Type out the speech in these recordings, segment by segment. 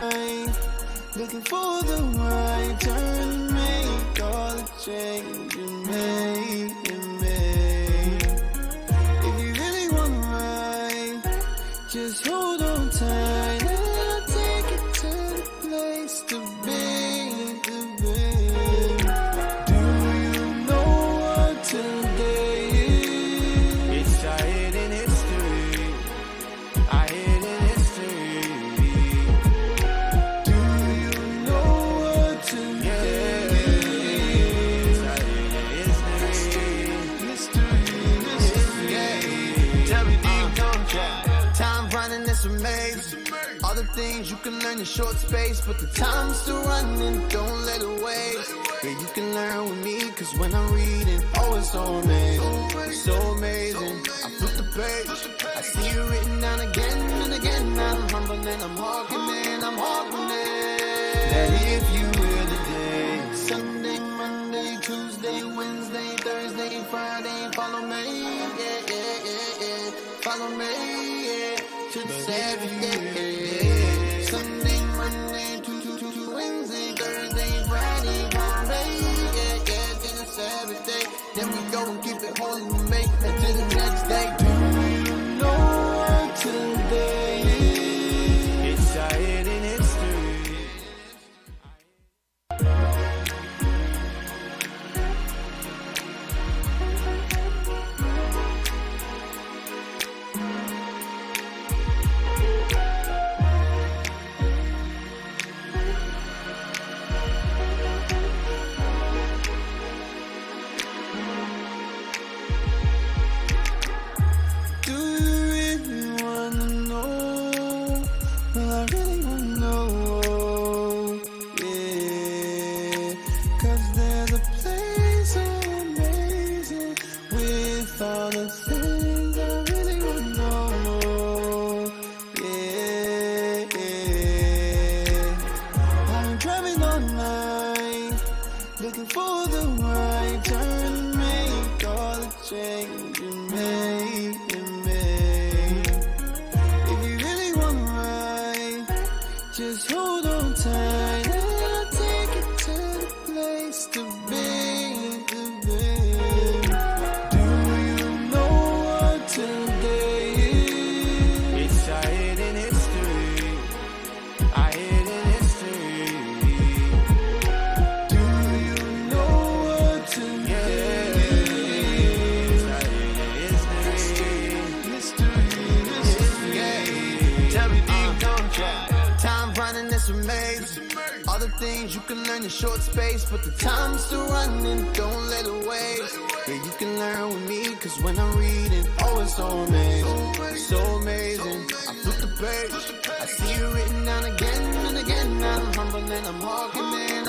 Looking for the right turn, make all the change you made. If you really want right, just hold on tight and I'll take it to the place to be. Do you know what today is? It's our hidden history. Our hidden history. Do you know what today is? Our hidden history. Tell me, do you know? Time running is a maze. All the things you can learn in short space, but the time's still running, don't let it waste. Yeah, you can learn with me, cause when I'm reading, oh, it's so amazing, so amazing. I flip the page, I see it written down again and again. I'm humbling, I'm hawking it, that if you will today, Sunday, Monday, Tuesday, Wednesday, Thursday, Friday, follow me, yeah, follow me, yeah, to the Saturday. Sunday, Monday, Tuesday, Wednesday, Thursday, Friday, Friday, yeah, to the Saturday. Then we go and keep it holy, we make it to the next day. Do you know what today is? It's our hidden history. Do you really wanna know? Well, I really wanna know, yeah. Cause there's a place so amazing with all the things I really wanna know, yeah. I'm driving all night, looking for the right turn, make all the change you made. If you really want right, just hold on tight and I'll take it to the place to be. Do you know what today is? It's our hidden history. Our hidden history. Do you know what today is? Our hidden history. Tell me, do you know? Time running is a maze. All the things you can learn in short space, but the time's still running, don't let it waste. Yeah, you can learn with me, cause when I'm reading, oh, it's so amazing, so amazing. I flip the page, I see it written down again and again. I'm humbling, I'm hawking it,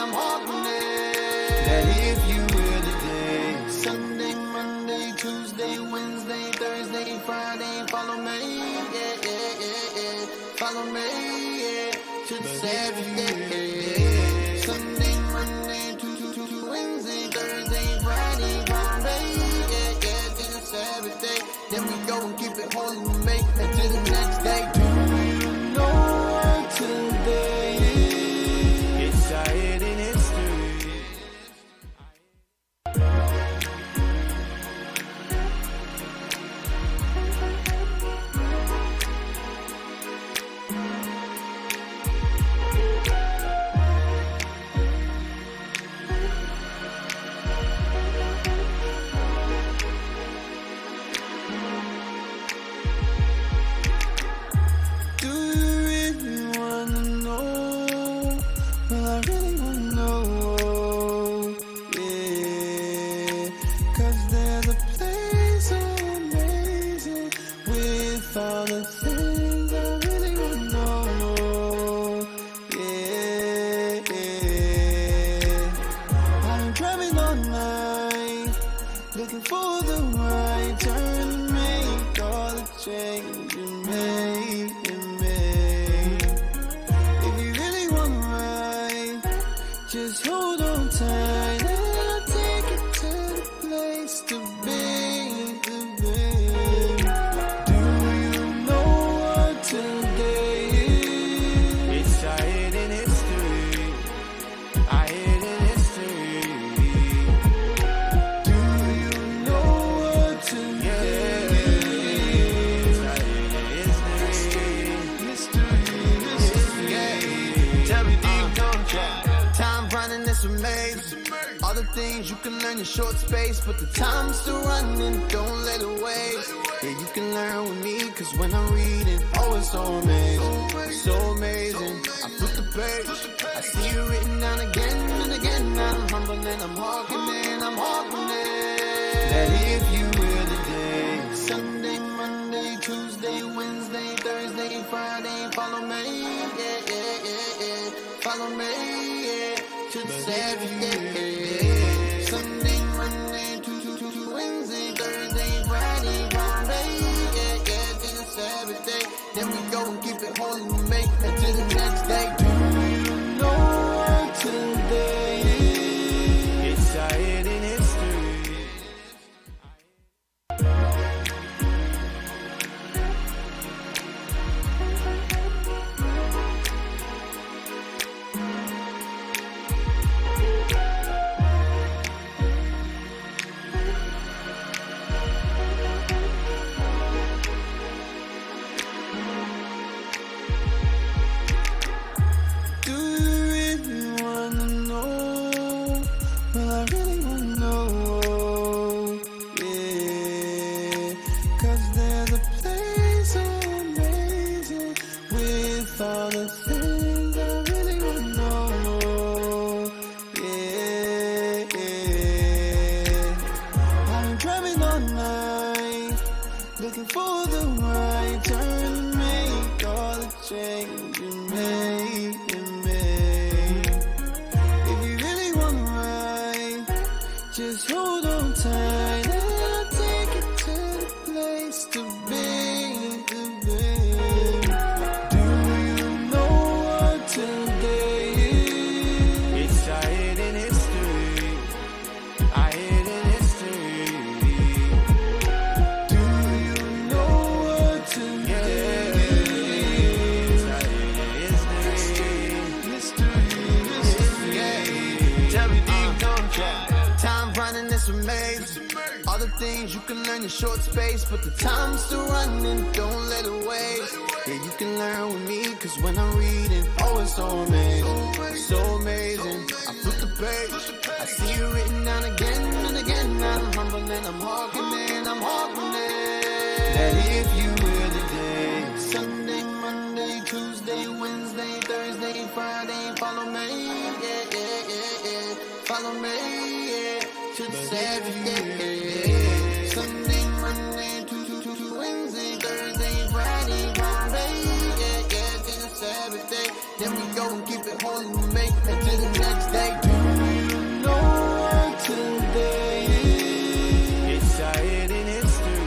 that if you will today, Sunday, Monday, Tuesday, Wednesday, Thursday, Friday, follow me, yeah, follow me, yeah, to the Saturday. Sunday, Monday, Tuesday, Wednesday, Thursday, Friday, Friday, yeah, to the Saturday. Then we go and keep it holy, we make it to the next day. Do you know what today is? It's our hidden history. Do you really wanna know? maze. All the things you can learn in short space, but the time's still running, don't let it waste. Yeah, you can learn with me, cause when I'm reading, oh, it's so amazing, so amazing. I flip the page, I see it written down again and again. I'm humble and I'm hearkening, that if you will today, Sunday, Monday, Tuesday, Wednesday, Thursday, Friday, follow me, yeah, follow me, yeah, to the Saturday, Sunday, Monday, Tuesday, Wednesday, Thursday, Friday, follow me, yeah, to the Saturday. Then we go and keep it holy, we make it to the next day. Do you know what today is? It's our hidden history. You can learn in short space, but the time's still running, don't let it waste. Yeah, you can learn with me, cause when I'm reading, oh, it's so amazing, so amazing. I flip the page, I see it written down again and again. I'm humble and I'm hearkening, that if you will today, Sunday, Monday, Tuesday, Wednesday, Thursday, Friday, follow me, yeah, follow me, yeah, to the Saturday. Sunday, Monday, Tuesday, Wednesday, Thursday, Friday, Friday, yeah, to the Saturday. Then we go and keep it holy, we make it to the next day. Do you know what today is? It's our hidden history.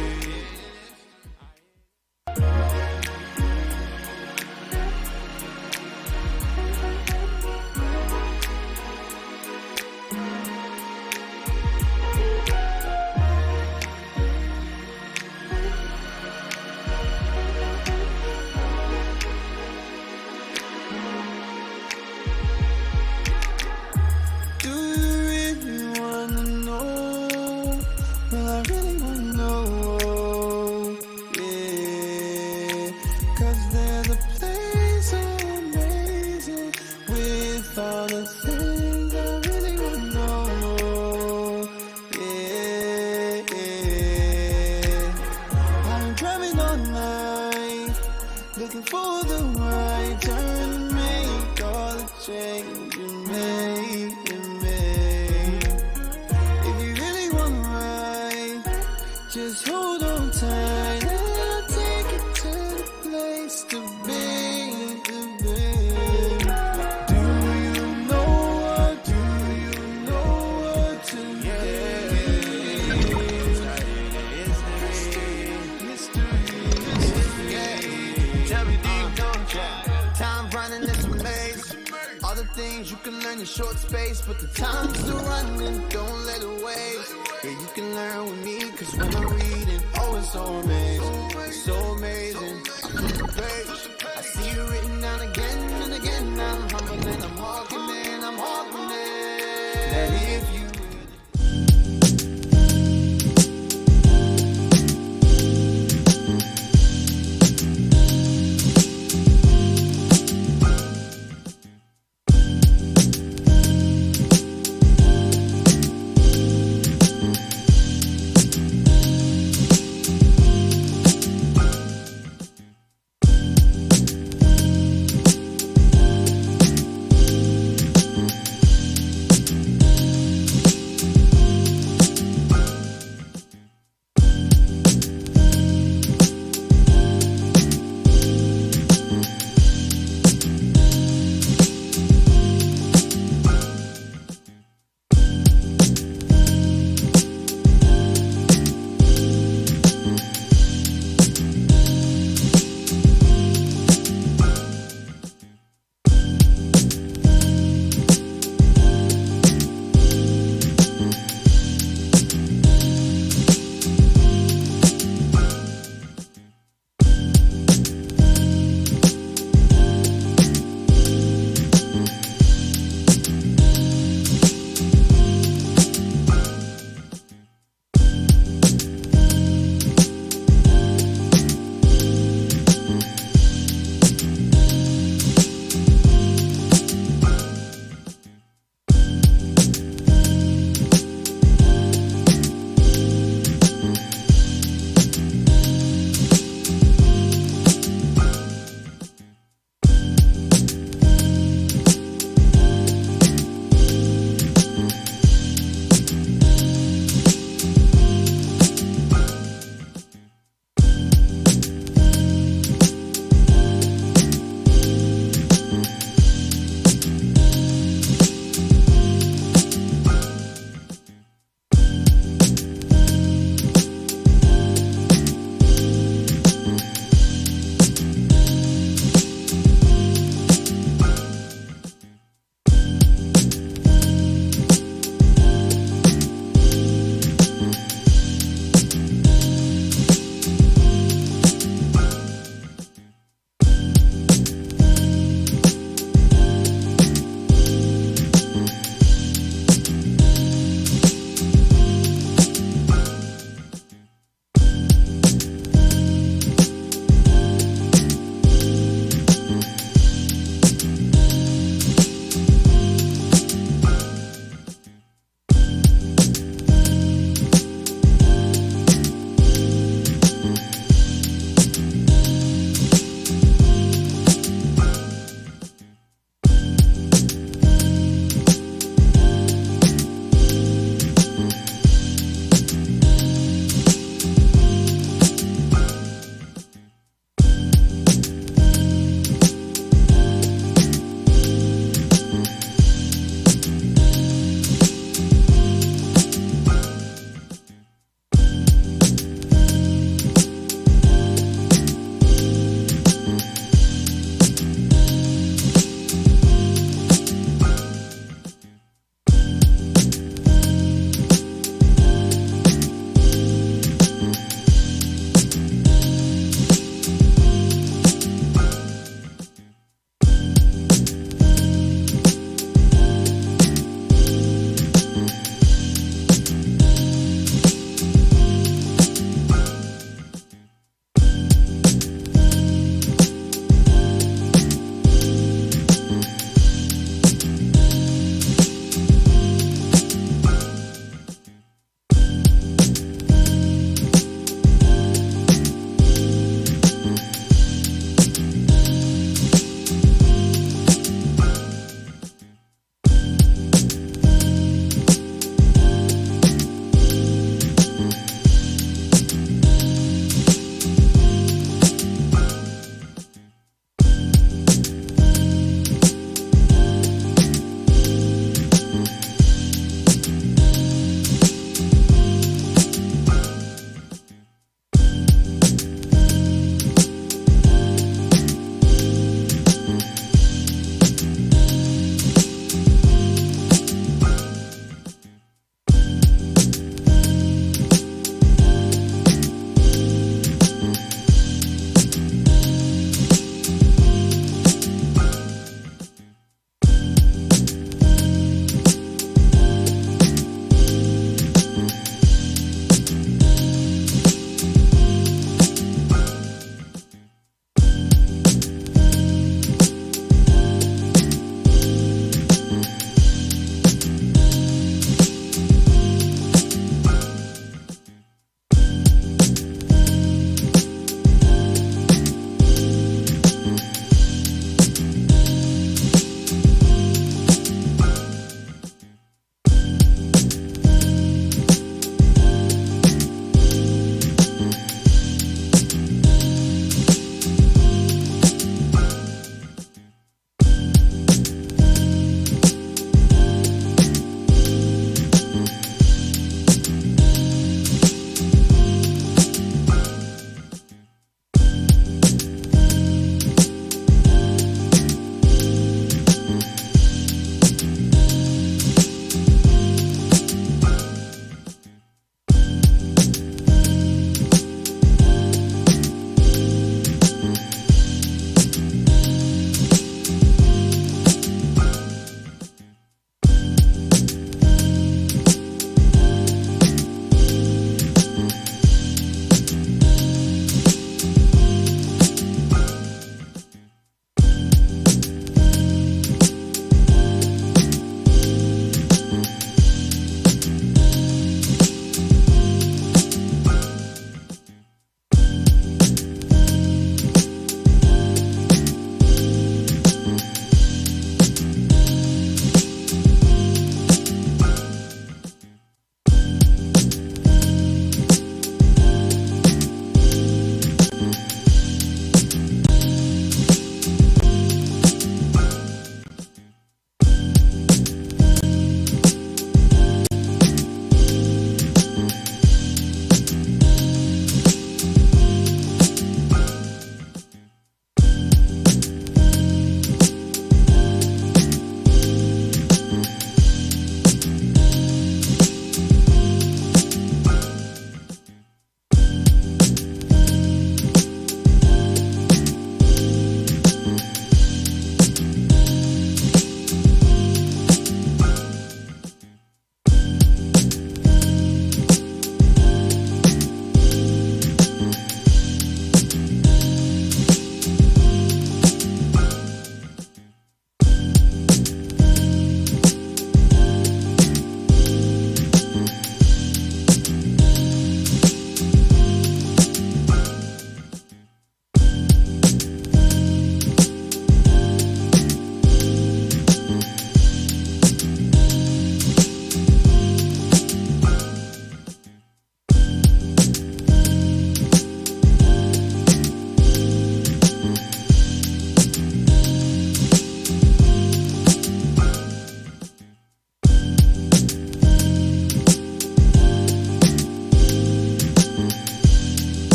You can learn in short space, but the time's still running, don't let it waste. Yeah, you can learn with me, cause when I'm reading, oh, it's so amazing, so amazing. I flip the page, I see it written down again and again. I'm humble and I'm hearkening, that if you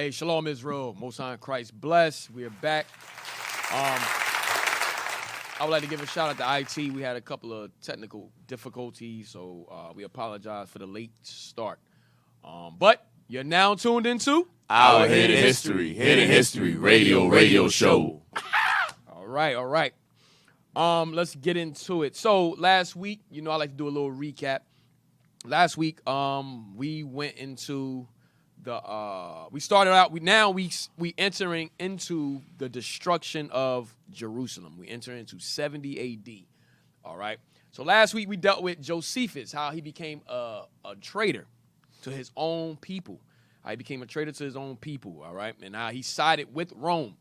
Hey, Shalom Israel, Most High in Christ bless. We are back. I would like to give a shout out to IT. We had a couple of technical difficulties, so we apologize for the late start. But you're now tuned into Our Hidden History radio show. All right. Let's get into it. So last week, I like to do a little recap. Last week, we went into we started out. We entering into the destruction of Jerusalem. We enter into 70 A.D. All right. So last week we dealt with Josephus, how he became a traitor to his own people. How he became a traitor to his own people. All right, and how he sided with Rome.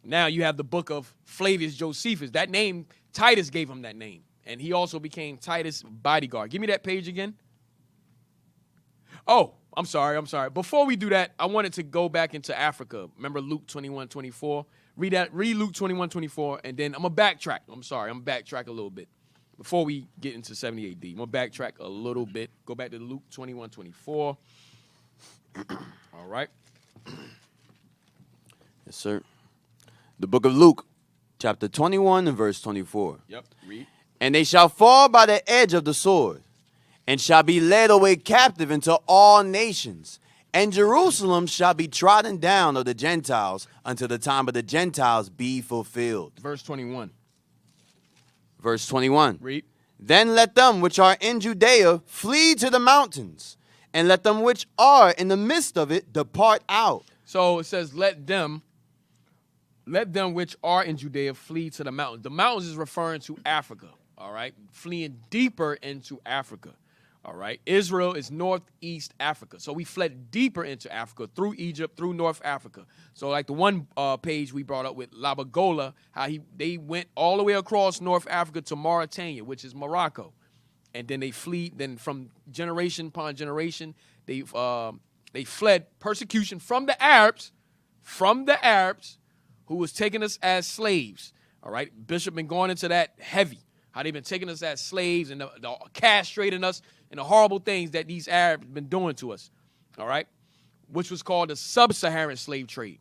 Now you have the book of Flavius Josephus. That name, Titus gave him that name, and he also became Titus' bodyguard. Give me that page again. Oh, I'm sorry. Before we do that, I wanted to go back into Africa. Remember Luke 21:24? Read Luke 21:24, and then I'm going to backtrack. I'm going to backtrack a little bit. Before we get into 70 AD, I'm going to backtrack a little bit. Go back to Luke 21:24. All right. Yes, sir. The book of Luke, chapter 21 and verse 24. Yep, read. And they shall fall by the edge of the sword, and shall be led away captive into all nations. And Jerusalem shall be trodden down of the Gentiles until the time of the Gentiles be fulfilled. Verse 21. Verse 21. Read. Then let them which are in Judea flee to the mountains, and let them which are in the midst of it depart out. So it says, let them which are in Judea flee to the mountains. The mountains is referring to Africa, all right? Fleeing deeper into Africa. All right, Israel is northeast Africa. So we fled deeper into Africa through Egypt, through North Africa. So like the one page we brought up with Labagola, how they went all the way across North Africa to Mauritania, which is Morocco. And then they flee, then from generation upon generation, they fled persecution from the Arabs who was taking us as slaves. All right, Bishop been going into that heavy, how they've been taking us as slaves and castrating us and the horrible things that these Arabs have been doing to us, all right, which was called the sub-Saharan slave trade.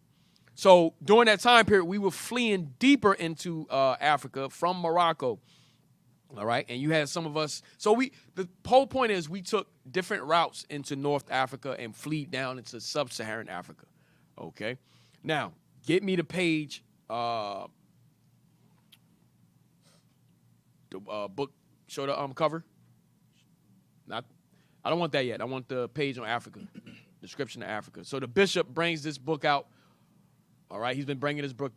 So during that time period, we were fleeing deeper into Africa from Morocco, all right, and you had some of us. So the whole point is we took different routes into North Africa and flee down into sub-Saharan Africa, okay? Now, get me the page, the book, show the cover. I don't want that yet. I want the page on Africa, description of Africa. So the bishop brings this book out. All right, he's been bringing this book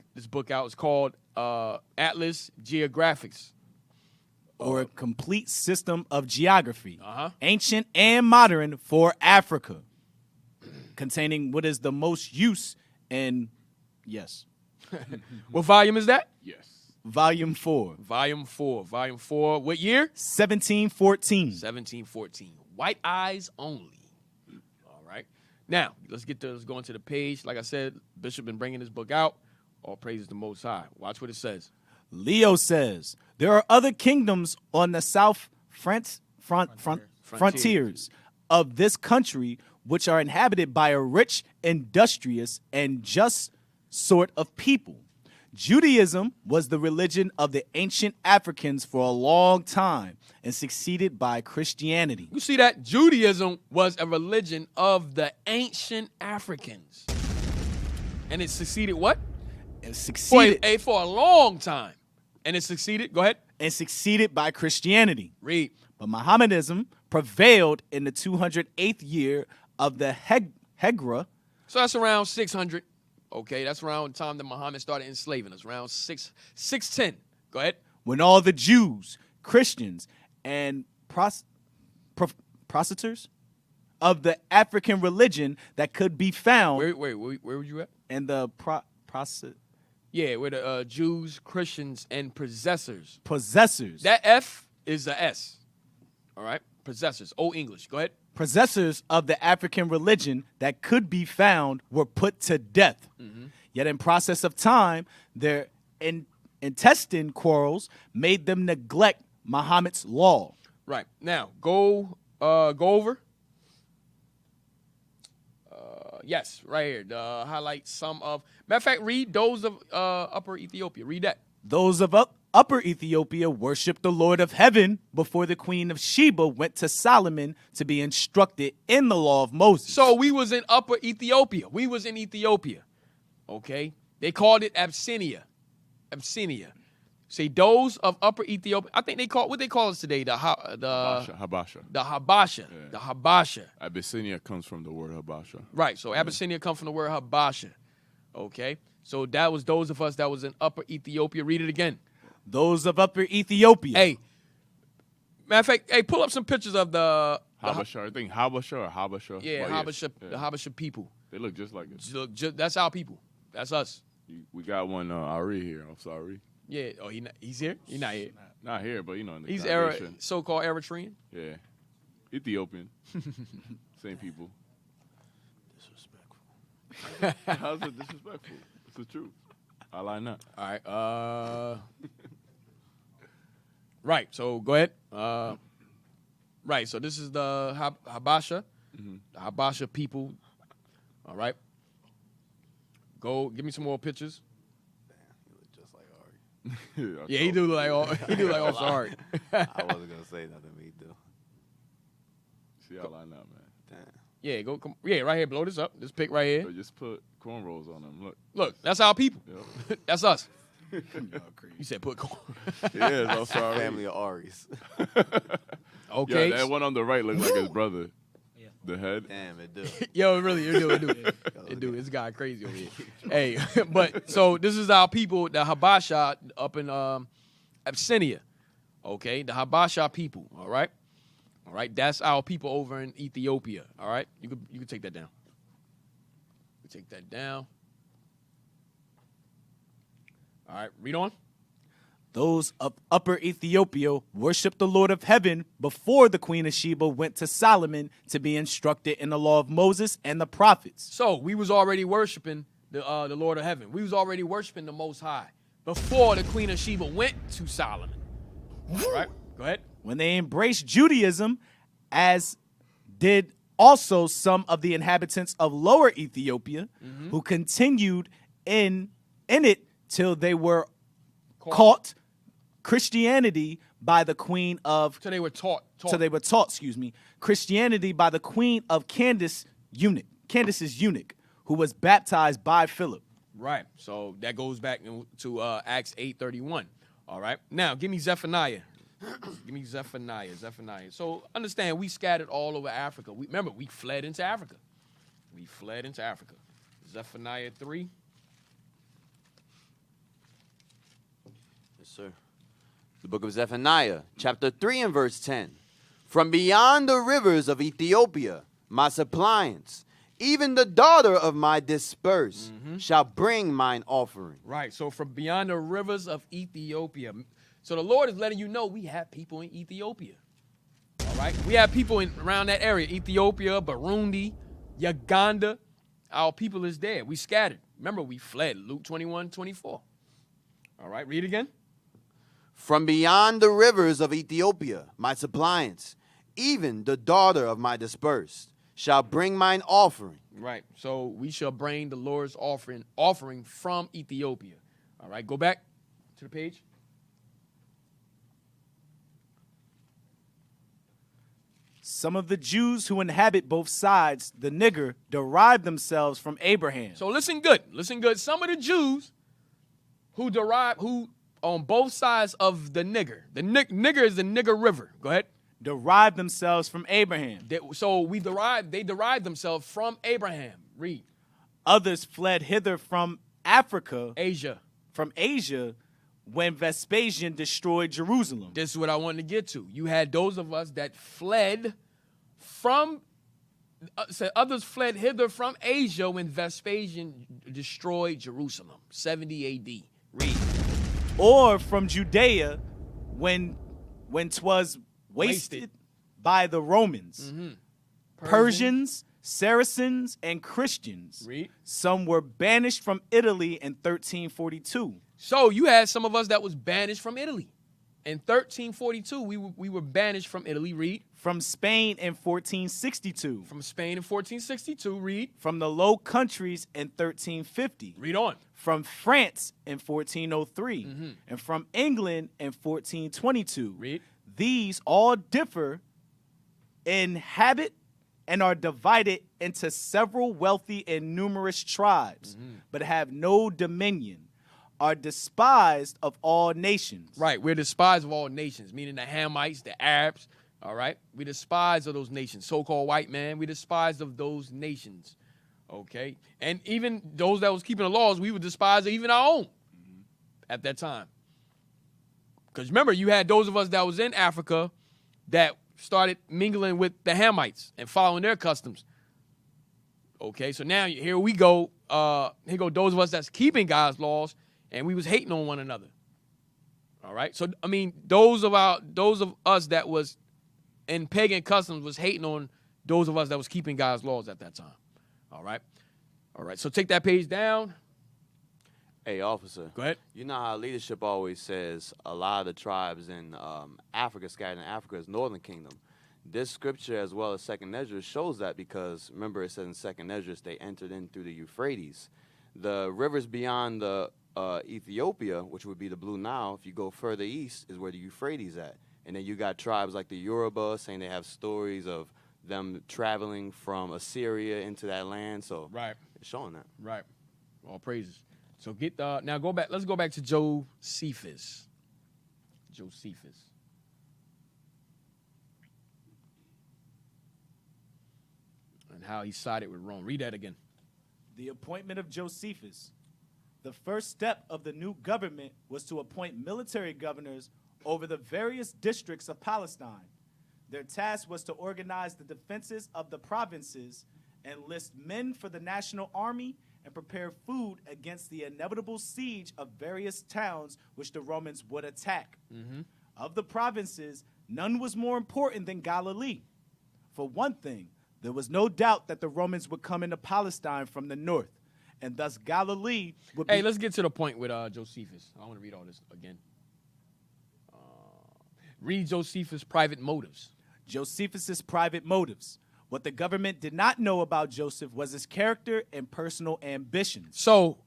out. It's called Atlas Geographics, or a complete system of geography, ancient and modern for Africa, containing what is the most use in, yes. What volume is that? Yes. Volume 4. Volume 4. What year? 1714. 1714. White eyes only. All right. Now, let's go into the page. Like I said, Bishop been bringing this book out. All praises the Most High. Watch what it says. Leo says, there are other kingdoms on the south frontiers of this country which are inhabited by a rich, industrious, and just sort of people. Judaism was the religion of the ancient Africans for a long time and succeeded by Christianity. You see that? Judaism was a religion of the ancient Africans. And it succeeded what? It succeeded. For a long time. And it succeeded? Go ahead. And succeeded by Christianity. Read. But Mohammedanism prevailed in the 208th year of the Hijra. So that's around 600. Okay, that's around the time that Muhammad started enslaving us, around 610. Go ahead. When all the Jews, Christians, and prostitutes of the African religion that could be found. Where were you at? And the Yeah, where the Jews, Christians, and possessors. Possessors. That F is the S. All right? Possessors. Old English. Go ahead. Possessors of the African religion that could be found were put to death. Mm-hmm. Yet in process of time, their intestine quarrels made them neglect Muhammad's law. Right. Now, go over. Yes, right here. The highlight some of. Matter of fact, read those of Upper Ethiopia. Read that. Those of Upper Ethiopia worshiped the Lord of heaven before the queen of Sheba went to Solomon to be instructed in the law of Moses. So we was in Upper Ethiopia. We was in Ethiopia. Okay? They called it Abyssinia. Abyssinia. Say those of Upper Ethiopia. I think they call what they call us today. Habasha. The Habasha. Yeah. The Habasha. Abyssinia comes from the word Habasha. Right. So Abyssinia comes from the word Habasha. Okay. So that was those of us that was in Upper Ethiopia. Read it again. Those of Upper Ethiopia. Hey. Matter of fact, hey, pull up some pictures of the Habasha. I think Habasha or Habasha. Yeah, But Habasha. yeah. The Habasha people. They look just like us. Look, that's our people. That's us. We got one Ari here. I'm sorry. Yeah. Oh, he's here. He's not here. Not here, but you know in the He's congregation. so-called Eritrean. Yeah. Ethiopian. Same people. Disrespectful. How's it disrespectful? It's the truth. I lie not. All right. Right. So go ahead. Right. So this is the Habasha, the Habasha people. All right. Go give me some more pictures. You look just like Ari. Yeah, he do look like oh sorry. I wasn't gonna say nothing, but he do. See, I lie not, man. Damn. Yeah, yeah, right here. Blow this up. This pic right here. So just put cornrows on them. Look, that's our people. Yep. That's us. Y'all crazy. You said put corn. Yeah, I'm sorry. Family of Aries. Okay. Yeah, that one on the right looks like his brother. Yeah. The head. Damn, it do. Yo, really, it do. It do. This guy crazy over here. Hey, but so this is our people, the Habasha up in Abyssinia. Okay, the Habasha people. All right, that's our people over in Ethiopia. All right, you can take that down. You take that down. All right, read on. Those of Upper Ethiopia worshiped the Lord of heaven before the queen of Sheba went to Solomon to be instructed in the law of Moses and the prophets. So we was already worshiping the Lord of heaven. We was already worshiping the Most High before the Queen of Sheba went to Solomon. All right, go ahead. When they embraced Judaism, as did also some of the inhabitants of Lower Ethiopia, who continued in it till they were caught Christianity by the queen of So they were taught. Christianity by the queen of Candace's eunuch, who was baptized by Philip. Right. So that goes back to Acts 8:31. All right. Now give me Zephaniah. Give me Zephaniah. So understand, we scattered all over Africa. Remember, we fled into Africa. Zephaniah 3. Yes, sir. The book of Zephaniah, chapter 3 and verse 10. From beyond the rivers of Ethiopia, my suppliants, even the daughter of my dispersed, shall bring mine offering. Right. So from beyond the rivers of Ethiopia. So the Lord is letting you know we have people in Ethiopia. All right. We have people around that area. Ethiopia, Burundi, Uganda. Our people is there. We scattered. Remember, we fled. Luke 21:24. All right. Read again. From beyond the rivers of Ethiopia, my suppliants, even the daughter of my dispersed, shall bring mine offering. Right. So we shall bring the Lord's offering from Ethiopia. All right. Go back to the page. Some of the Jews who inhabit both sides, the nigger, derive themselves from Abraham. So listen good. Some of the Jews who on both sides of the nigger. The nigger is the Nigger River. Go ahead. Derive themselves from Abraham. They derived themselves from Abraham. Read. Others fled hither from Africa, Asia. when Vespasian destroyed Jerusalem. This is what I wanted to get to. You had those of us that fled from, others fled hither from Asia when Vespasian destroyed Jerusalem, 70 A.D. Read. Or from Judea when 'twas wasted by the Romans, Persians, Saracens, and Christians. Read. Some were banished from Italy in 1342. So you had some of us that was banished from Italy. In 1342, we were banished from Italy. Read. From Spain in 1462. From Spain in 1462, read. From the Low Countries in 1350. Read on. From France in 1403. And from England in 1422. Read. These all differ in habit and are divided into several wealthy and numerous tribes, but have no dominion, are despised of all nations. Right, we're despised of all nations, meaning the Hamites, the Arabs, all right? We despise of those nations. So-called white man, we despised of those nations, okay? And even those that was keeping the laws, we would despise even our own at that time. Because remember, you had those of us that was in Africa that started mingling with the Hamites and following their customs. Okay, so now here we go. Here go those of us that's keeping God's laws, and we was hating on one another. All right, so I mean, those of us that was in pagan customs was hating on those of us that was keeping God's laws at that time. All right, so take that page down. Hey, officer. Go ahead. You know how leadership always says a lot of the tribes in Africa, scattered in Africa, is Northern Kingdom. This scripture, as well as 2nd Ezra, shows that because, remember, it says in 2nd Ezra, they entered in through the Euphrates. The rivers beyond the Ethiopia, which would be the Blue Nile, if you go further east, is where the Euphrates at. And then you got tribes like the Yoruba saying they have stories of them traveling from Assyria into that land. So Right. it's showing that. Right. All praises. So get now go back. Let's go back to Josephus. Josephus. And how he sided with Rome. Read that again. The appointment of Josephus. The first step of the new government was to appoint military governors over the various districts of Palestine. Their task was to organize the defenses of the provinces, enlist men for the national army, and prepare food against the inevitable siege of various towns which the Romans would attack. Of the provinces, none was more important than Galilee. For one thing, there was no doubt that the Romans would come into Palestine from the north, and thus Galilee would be... Hey, let's get to the point with Josephus. I want to read all this again. Read Josephus' private motives. Josephus's private motives. What the government did not know about Joseph was his character and personal ambitions. So,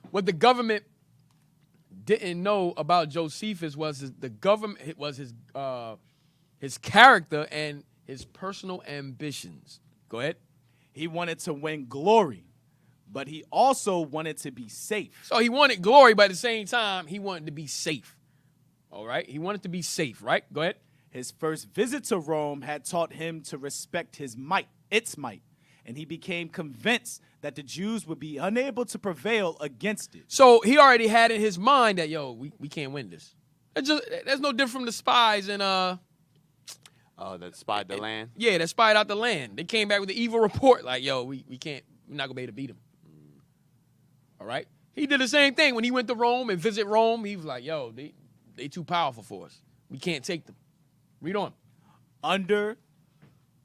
what the government didn't know about Josephus was his character and his personal ambitions. Go ahead. He wanted to win glory, but he also wanted to be safe. So he wanted glory, but at the same time, he wanted to be safe. All right? He wanted to be safe, right? Go ahead. His first visit to Rome had taught him to respect its might, and he became convinced that the Jews would be unable to prevail against it. So he already had in his mind that, we can't win this. That's no different from the spies and That spied the land. Yeah, that spied out the land. They came back with the evil report, like, we're not gonna be able to beat them. All right? He did the same thing when he went to Rome and visit Rome. He was like, they too powerful for us. We can't take them. Read on. Under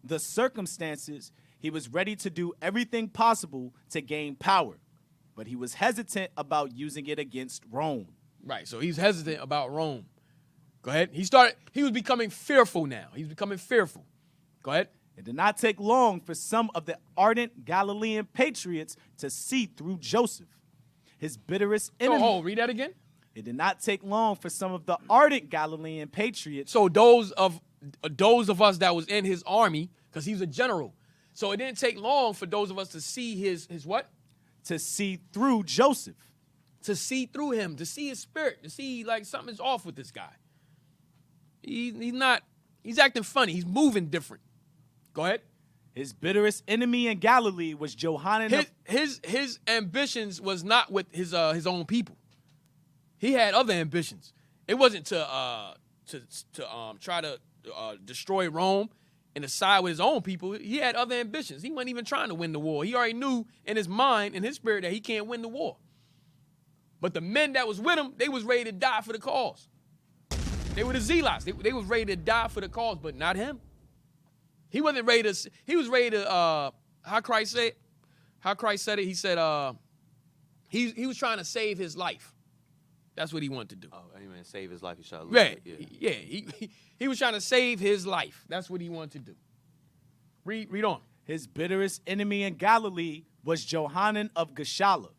the circumstances, he was ready to do everything possible to gain power, but he was hesitant about using it against Rome. Right, so he's hesitant about Rome. Go ahead. He was becoming fearful now. He's becoming fearful. Go ahead. It did not take long for some of the ardent Galilean patriots to see through Joseph. His bitterest enemy. Read that again. It did not take long for some of the ardent Galilean patriots. So those of us that was in his army, because he was a general. So it didn't take long for those of us to see his what? To see through Joseph. To see through him, to see his spirit, to see like something's off with this guy. He's acting funny. He's moving different. Go ahead. His bitterest enemy in Galilee was Johanan. His ambitions was not with his own people. He had other ambitions. It wasn't to try to destroy Rome and to side with his own people. He had other ambitions. He wasn't even trying to win the war. He already knew in his mind, in his spirit, that he can't win the war. But the men that was with him, they was ready to die for the cause. They were the zealots. They was ready to die for the cause, but not him. He wasn't ready to. He was ready to. How Christ said it. He said he was trying to save his life. That's what he wanted to do. Oh, any man save his life, he shall lose Yeah, it. yeah. He was trying to save his life. That's what he wanted to do. Read on. His bitterest enemy in Galilee was Johanan of Gischala,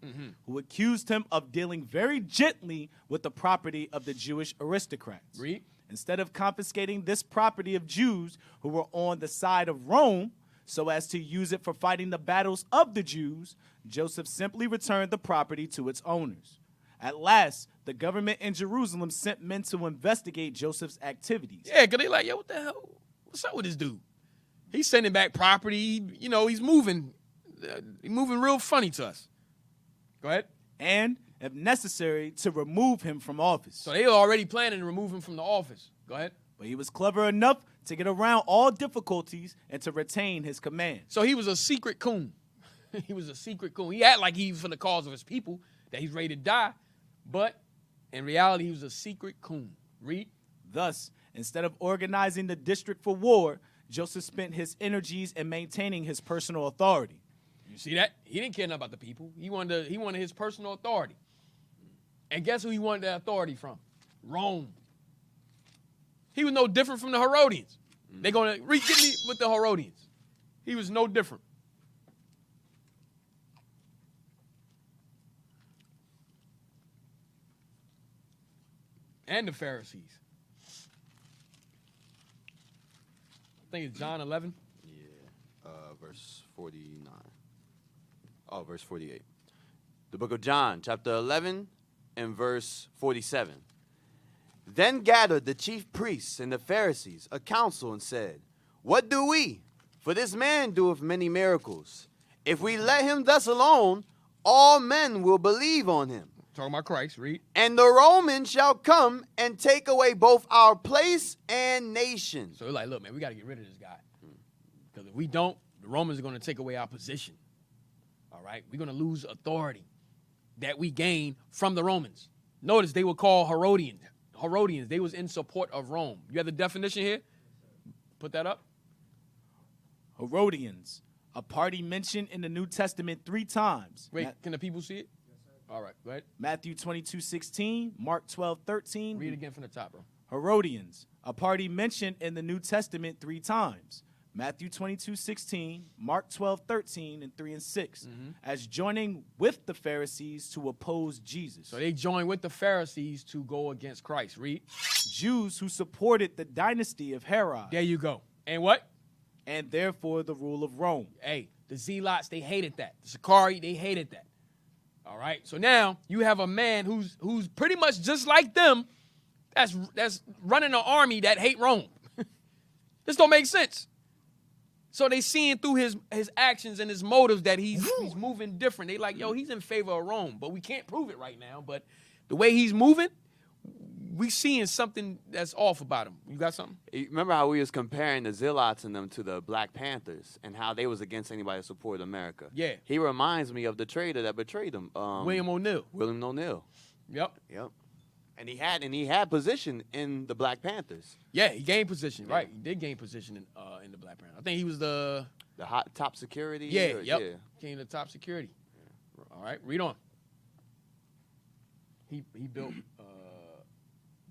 who accused him of dealing very gently with the property of the Jewish aristocrats. Read. Instead of confiscating this property of Jews who were on the side of Rome so as to use it for fighting the battles of the Jews, Joseph simply returned the property to its owners. At last, the government in Jerusalem sent men to investigate Joseph's activities. Yeah, because they like, yo, what the hell? What's up with this dude? He's sending back property. You know, he's moving. He's moving real funny to us. Go ahead. And, if necessary, to remove him from office. So they were already planning to remove him from the office. Go ahead. But he was clever enough to get around all difficulties and to retain his command. So he was a secret coon. He was a secret coon. He acted like he was for the cause of his people, that he's ready to die. But in reality, he was a secret coon. Read. Thus, instead of organizing the district for war, Joseph spent his energies in maintaining his personal authority. You see that? He didn't care enough about the people. He wanted his personal authority. And guess who he wanted that authority from? Rome. He was no different from the Herodians. They're going to get me with the Herodians. He was no different. And the Pharisees. I think it's John 11. Yeah, verse 49. Oh, verse 48. The book of John, chapter 11 and verse 47. Then gathered the chief priests and the Pharisees a council and said, What do we? For this man doeth many miracles. If we let him thus alone, all men will believe on him. Talking about Christ, read. And the Romans shall come and take away both our place and nation. So they're like, look, man, we got to get rid of this guy. Because if we don't, the Romans are going to take away our position. All right? We're going to lose authority that we gain from the Romans. Notice they were called Herodians. Herodians, they was in support of Rome. You have the definition here? Put that up. Herodians, a party mentioned in the New Testament 3 times. Wait, can the people see it? All right, go ahead. Matthew 22:16, Mark 12:13. Read it again from the top, bro. Herodians, a party mentioned in the New Testament 3 times. Matthew 22:16, Mark 12:13, and 3 and 6, as joining with the Pharisees to oppose Jesus. So they joined with the Pharisees to go against Christ. Read. Jews who supported the dynasty of Herod. There you go. And what? And therefore the rule of Rome. Hey, the Zealots, they hated that. The Sicarii, they hated that. All right. So now you have a man who's pretty much just like them. That's running an army that hate Rome. This don't make sense. So they seeing through his actions and his motives that he's moving different. They like, yo, he's in favor of Rome, but we can't prove it right now. But the way he's moving, we seeing something that's off about him. You got something? You remember how we was comparing the Zealots and them to the Black Panthers and how they was against anybody that supported America? Yeah. He reminds me of the traitor that betrayed him. William O'Neill. William O'Neill. Yep. Yep. And he had position in the Black Panthers. Yeah, he gained position. Right. He did gain position in the Black Panther. I think he was the Top security. Yeah, or, yep. Yeah. Came to top security. All right, read on. He built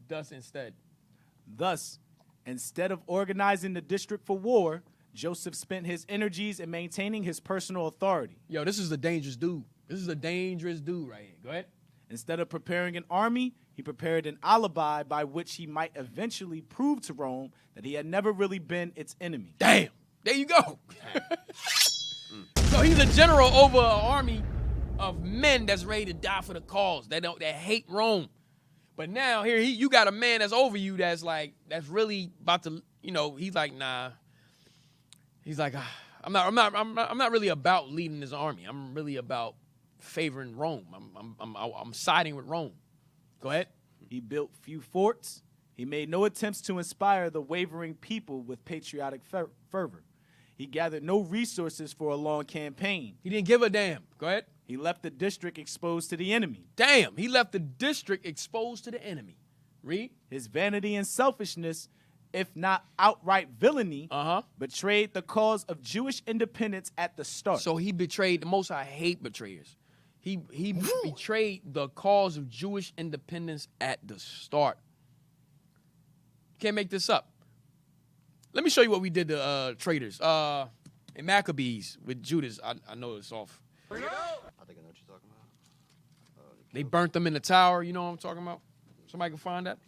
thus instead. Thus, instead of organizing the district for war, Joseph spent his energies in maintaining his personal authority. Yo, this is a dangerous dude. This is a dangerous dude right here. Go ahead. Instead of preparing an army, he prepared an alibi by which he might eventually prove to Rome that he had never really been its enemy. Damn. There you go. So he's a general over an army of men that's ready to die for the cause, that hate Rome. But now here you got a man that's over you that's really about to, he's like, nah. He's like, I'm not really about leading this army. I'm really about favoring Rome. I'm siding with Rome. Go ahead. He built few forts. He made no attempts to inspire the wavering people with patriotic fervor. He gathered no resources for a long campaign. He didn't give a damn. Go ahead. He left the district exposed to the enemy. Damn, he left the district exposed to the enemy. Read. His vanity and selfishness, if not outright villainy, betrayed the cause of Jewish independence at the start. So he betrayed. The Most High hate betrayers. He betrayed the cause of Jewish independence at the start. Can't make this up. Let me show you what we did to traitors. In Maccabees with Judas, I know it's off. I think I know what you're talking about. They burnt them in the tower. You know what I'm talking about? Somebody can find that?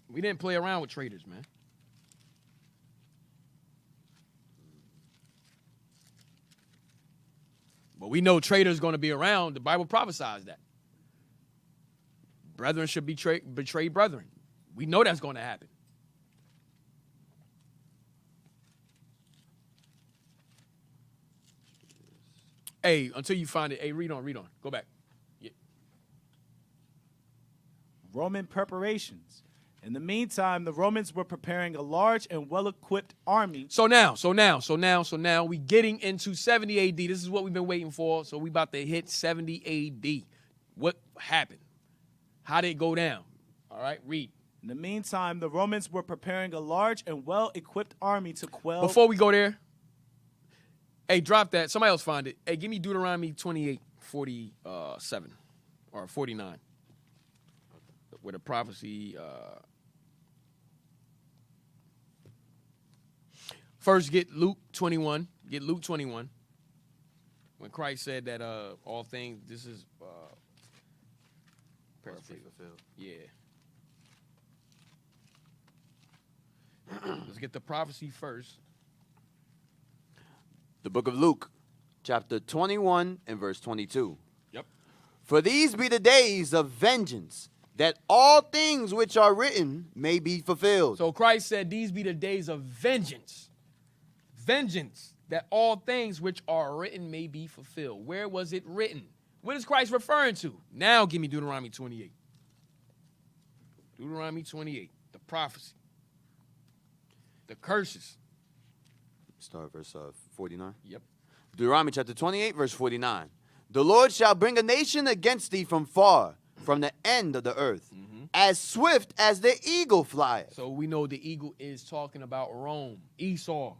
We didn't play around with traitors, man. But we know traitors going to be around. The Bible prophesies that. Brethren should betray brethren. We know that's going to happen. Hey, until you find it, hey, read on. Go back. Yeah. Roman preparations. In the meantime, the Romans were preparing a large and well-equipped army. So now, we getting into 70 AD. This is what we've been waiting for. So we about to hit 70 AD. What happened? How did it go down? All right, read. In the meantime, the Romans were preparing a large and well-equipped army to quell... Before we go there, hey, drop that. Somebody else find it. Hey, give me Deuteronomy 28:47 or 49. Where the prophecy... First, get Luke 21. Get Luke 21. When Christ said that all things, this is paraphrase. Yeah. Let's get the prophecy first. The book of Luke, chapter 21 and verse 22. Yep. For these be the days of vengeance, that all things which are written may be fulfilled. So Christ said, these be the days of vengeance. Vengeance, that all things which are written may be fulfilled. Where was it written? What is Christ referring to? Now give me Deuteronomy 28. Deuteronomy 28, the prophecy. The curses. Start verse 49. Yep. Deuteronomy chapter 28, verse 49. The Lord shall bring a nation against thee from far, from the end of the earth, as swift as the eagle flieth. So we know the eagle is talking about Rome, Esau.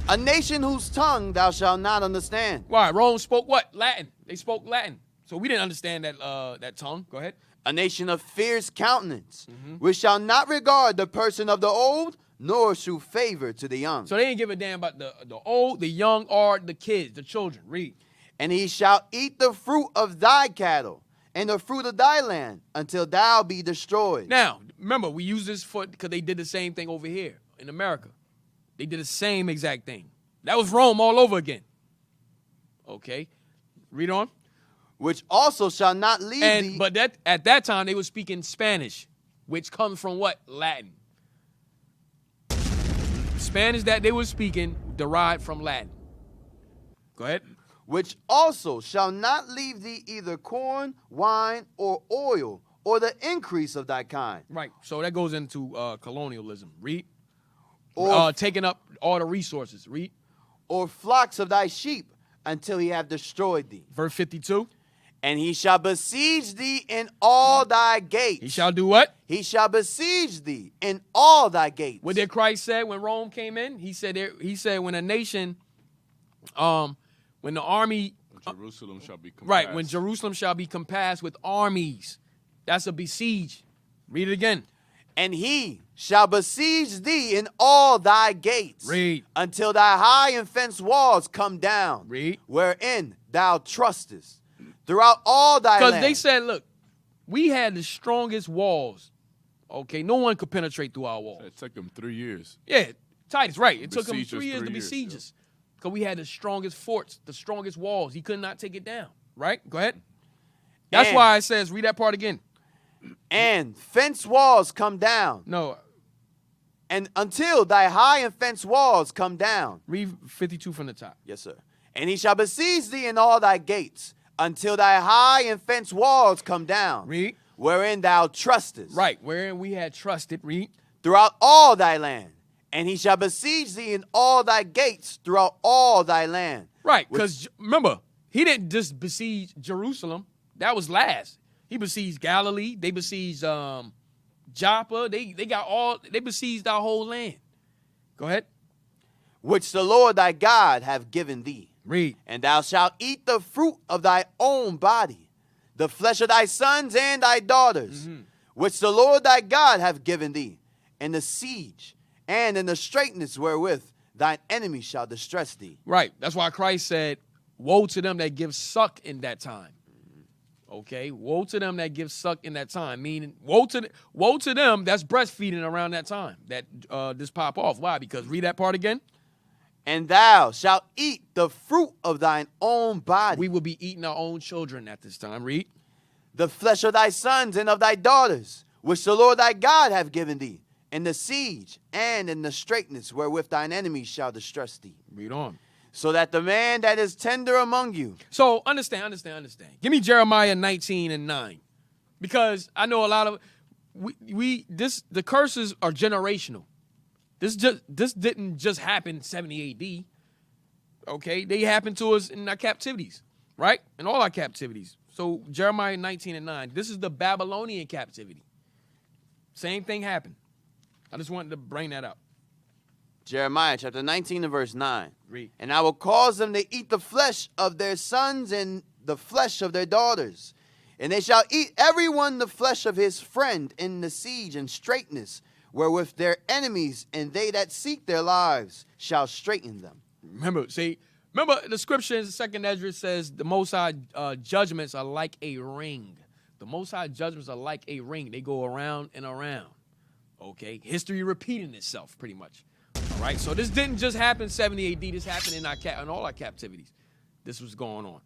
A nation whose tongue thou shalt not understand. Why? Rome spoke what? Latin. They spoke Latin. So we didn't understand that tongue. Go ahead. A nation of fierce countenance, which shall not regard the person of the old, nor shew favor to the young. So they didn't give a damn about the old, the young, or the kids, the children. Read. And he shall eat the fruit of thy cattle, and the fruit of thy land, until thou be destroyed. Now, remember, we use this because they did the same thing over here in America. They did the same exact thing. That was Rome all over again. Okay. Read on. Which also shall not leave thee. But at that time, they were speaking Spanish, which comes from what? Latin. Spanish that they were speaking derived from Latin. Go ahead. Which also shall not leave thee either corn, wine, or oil, or the increase of thy kind. Right. So that goes into colonialism. Read. Or taking up all the resources. Read. Or flocks of thy sheep, until he have destroyed thee. Verse 52. And he shall besiege thee in all thy gates. He shall do what? He shall besiege thee in all thy gates. What did Christ say when Rome came in? He said when a nation, when the army, Jerusalem shall be compassed. right, when Jerusalem shall be compassed with armies, that's a besiege. Read it again. And he shall besiege thee in all thy gates. Read. Until thy high and fenced walls come down. Read. Wherein thou trustest. Throughout all thy land. Because they said, look, we had the strongest walls. Okay, no one could penetrate through our walls. It took them 3 years. Yeah, Titus, right. It took him Besiege us 3 years to 3 years, besiege yeah. us. Because we had the strongest forts, the strongest walls. He could not take it down. Right? Go ahead. That's And- why it says, read that part again. And fenced walls come down. No, And until thy high and fenced walls come down. read 52 from the top. Yes, sir. And he shall besiege thee in all thy gates, until thy high and fenced walls come down. Read. Wherein thou trustest. Right, wherein we had trusted. Read. Throughout all thy land. And he shall besiege thee in all thy gates throughout all thy land. Right, because remember, he didn't just besiege Jerusalem. That was last. He besieged Galilee. They besieged Joppa. They besieged our whole land. Go ahead. Which the Lord thy God hath given thee. Read. And thou shalt eat the fruit of thy own body, the flesh of thy sons and thy daughters, which the Lord thy God hath given thee, in the siege and in the straitness wherewith thine enemies shall distress thee. Right. That's why Christ said, woe to them that give suck in that time. Okay, woe to them that give suck in that time. Meaning, woe to them that's breastfeeding around that time. That this pop off. Why? Because read that part again. And thou shalt eat the fruit of thine own body. We will be eating our own children at this time. Read. The flesh of thy sons and of thy daughters, which the Lord thy God hath given thee, in the siege and in the straitness wherewith thine enemies shall distress thee. Read on. So that the man that is tender among you. So understand. Give me Jeremiah 19:9, because I know a lot of the curses are generational. This didn't just happen 70 AD. Okay, they happened to us in our captivities, right? In all our captivities. So Jeremiah 19:9. This is the Babylonian captivity. Same thing happened. I just wanted to bring that up. Jeremiah chapter 19 and verse 9. Read. And I will cause them to eat the flesh of their sons and the flesh of their daughters. And they shall eat every one the flesh of his friend in the siege and straitness, wherewith their enemies and they that seek their lives shall straiten them. Remember the scripture in 2nd Ezra says the Most High judgments are like a ring. The Most High judgments are like a ring. They go around and around. Okay, history repeating itself pretty much. All right, so this didn't just happen 70 AD. This happened in all our captivities. This was going on.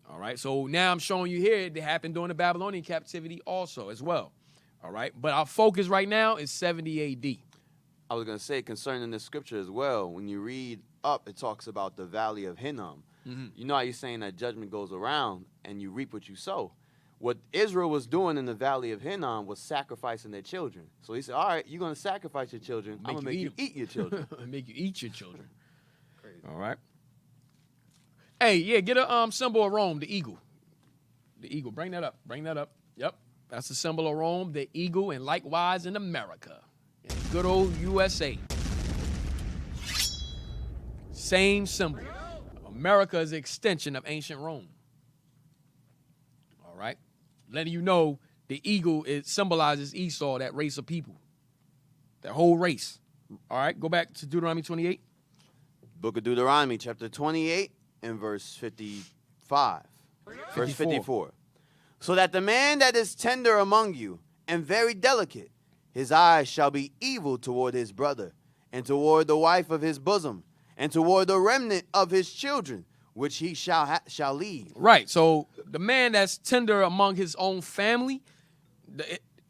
All right, so now I'm showing you here it happened during the Babylonian captivity also as well. All right, but our focus right now is 70 AD. I was going to say concerning this scripture as well, when you read up, it talks about the valley of Hinnom. You know how you're saying that judgment goes around and you reap what you sow. What Israel was doing in the valley of Hinnom was sacrificing their children. So he said, all right, you're going to sacrifice your children. I'm going to make you eat your children. Make you eat your children. Crazy. All right. Hey, yeah, get a symbol of Rome, the eagle. The eagle. Bring that up. Yep. That's the symbol of Rome, the eagle, and likewise in America. In the good old USA. Same symbol. America is an extension of ancient Rome. All right. Letting you know the eagle, it symbolizes Esau, that race of people. That whole race. All right, go back to Deuteronomy 28. Book of Deuteronomy, chapter 28 and verse 55. Verse 54. So that the man that is tender among you and very delicate, his eyes shall be evil toward his brother, and toward the wife of his bosom, and toward the remnant of his children, which he shall leave. Right. So the man that's tender among his own family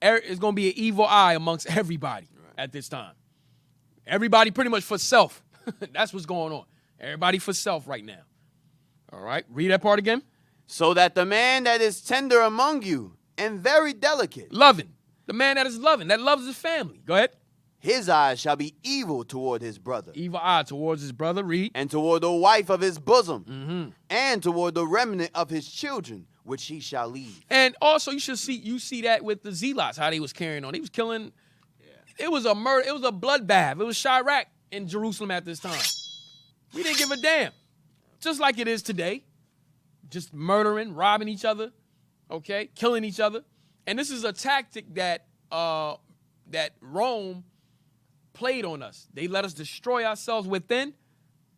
is going to be an evil eye amongst everybody at this time. Everybody pretty much for self. That's what's going on. Everybody for self right now. All right. Read that part again. So that the man that is tender among you and very delicate. Loving. The man that is loving, that loves his family. Go ahead. His eyes shall be evil toward his brother. Evil eye towards his brother. Read. And toward the wife of his bosom. And toward the remnant of his children, which he shall leave. And also you see that with the Zealots, how they was carrying on. They was killing. Yeah. It was a murder. It was a bloodbath. It was Chirac in Jerusalem at this time. We didn't give a damn. Just like it is today. Just murdering, robbing each other. Okay. Killing each other. And this is a tactic that Rome played on us. They let us destroy ourselves within,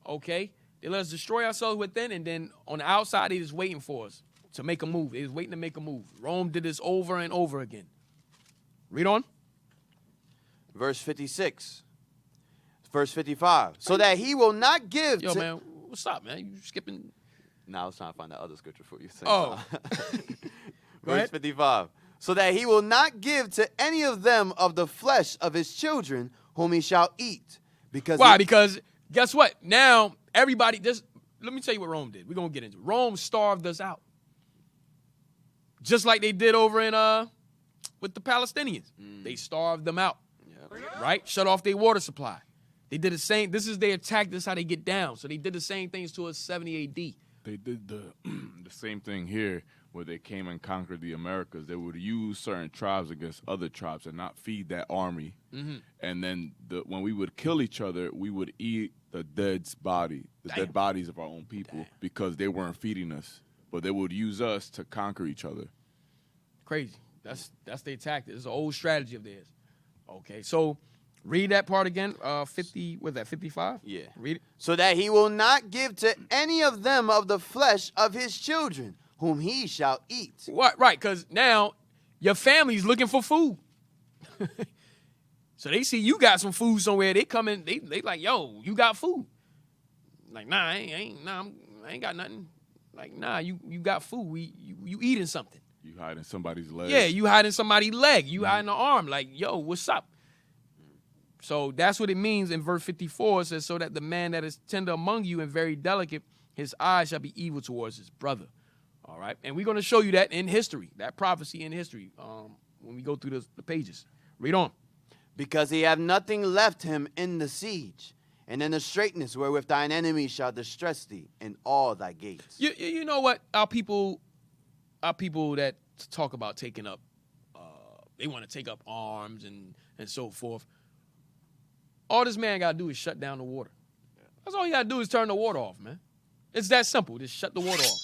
okay? They let us destroy ourselves within, and then on the outside, they just waiting for us to make a move. They was waiting to make a move. Rome did this over and over again. Read on. Verse 56. Verse 55. So that he will not give Yo, man, what's up, man? You skipping? Nah, I was trying to find that other scripture for you. Oh. Verse 55. So that he will not give to any of them of the flesh of his children whom he shall eat. Why? Because guess what? Now, everybody, let me tell you what Rome did. We're going to get into it. Rome starved us out. Just like they did over in with the Palestinians. They starved them out. Yep. Right? Shut off their water supply. They did the same. This is their attack. This is how they get down. So they did the same things to us 70 AD. They did the the same thing here, where they came and conquered the Americas. They would use certain tribes against other tribes and not feed that army. And then when we would kill each other, we would eat the dead bodies of our own people because they weren't feeding us. But they would use us to conquer each other. Crazy. That's their tactic. It's an old strategy of theirs. Okay, so read that part again. 50, was that 55? Yeah. Read it. So that he will not give to any of them of the flesh of his children, whom he shall eat. What? Right, because now your family's looking for food. So they see you got some food somewhere. They come in, they like, yo, you got food. Like, nah, I ain't got nothing. Like, nah, you got food. You eating something. You hiding somebody's leg. Yeah, you hiding somebody's leg. You hiding the arm. Like, yo, what's up? So that's what it means in verse 54. It says, so that the man that is tender among you and very delicate, his eyes shall be evil towards his brother. All right? And we're going to show you that in history, that prophecy in history, when we go through the pages. Read on. Because he have nothing left him in the siege, and in the straitness wherewith thine enemies shall distress thee in all thy gates. You know what? Our people that talk about taking up, they want to take up arms and so forth. All this man got to do is shut down the water. That's all he got to do is turn the water off, man. It's that simple. Just shut the water off.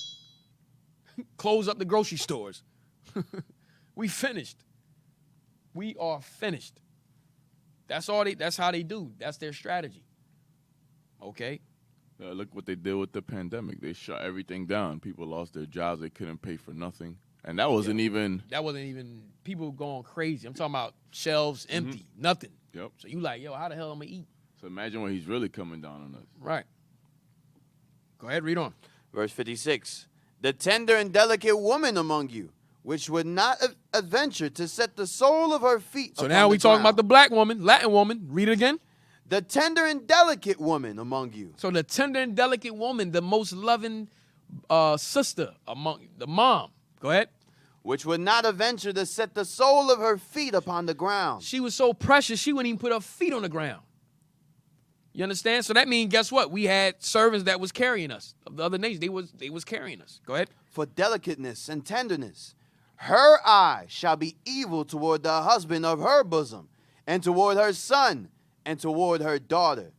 Close up the grocery stores. We finished. We are finished. That's how they do. That's their strategy. Okay? Look what they did with the pandemic. They shut everything down. People lost their jobs. They couldn't pay for nothing. And that wasn't even... That wasn't even people going crazy. I'm talking about shelves empty. Nothing. Yep. So you like, yo, how the hell am I eat? So imagine when he's really coming down on us. Right. Go ahead, read on. Verse 56. The tender and delicate woman among you, which would not adventure to set the sole of her feet So upon now the we talking ground. about the black woman, Latin woman. Read it again. The tender and delicate woman among you. So the tender and delicate woman, the most loving sister among the mom. Go ahead. Which would not adventure to set the sole of her feet upon the ground. She was so precious, she wouldn't even put her feet on the ground. You understand? So that means, guess what? We had servants that was carrying us. Of the other nations, they was carrying us. Go ahead. For delicateness and tenderness. Her eye shall be evil toward the husband of her bosom, and toward her son, and toward her daughter,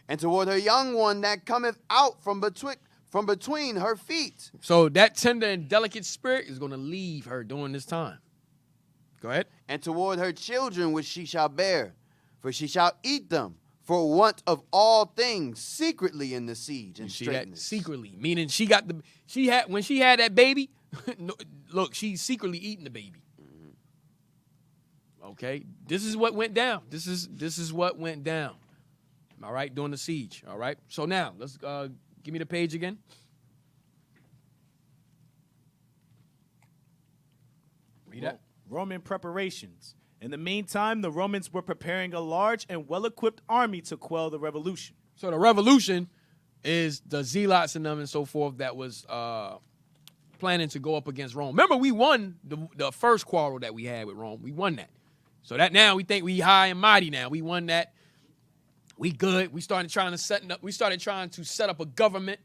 and toward her young one that cometh out from between her feet. So that tender and delicate spirit is going to leave her during this time. Go ahead. And toward her children which she shall bear, for she shall eat them for want of all things secretly in the siege and See that straitness. secretly, meaning when she had that baby, look, she's secretly eating the baby. Okay, this is what went down. This is what went down. All right, during the siege. All right. So now let's give me the page again. Read that. Roman preparations. In the meantime, the Romans were preparing a large and well-equipped army to quell the revolution. So the revolution is the zealots and them and so forth that was planning to go up against Rome. Remember, we won the first quarrel that we had with Rome. We won that. So that now we think we high and mighty now. We won that. We good. We started trying to set up a government.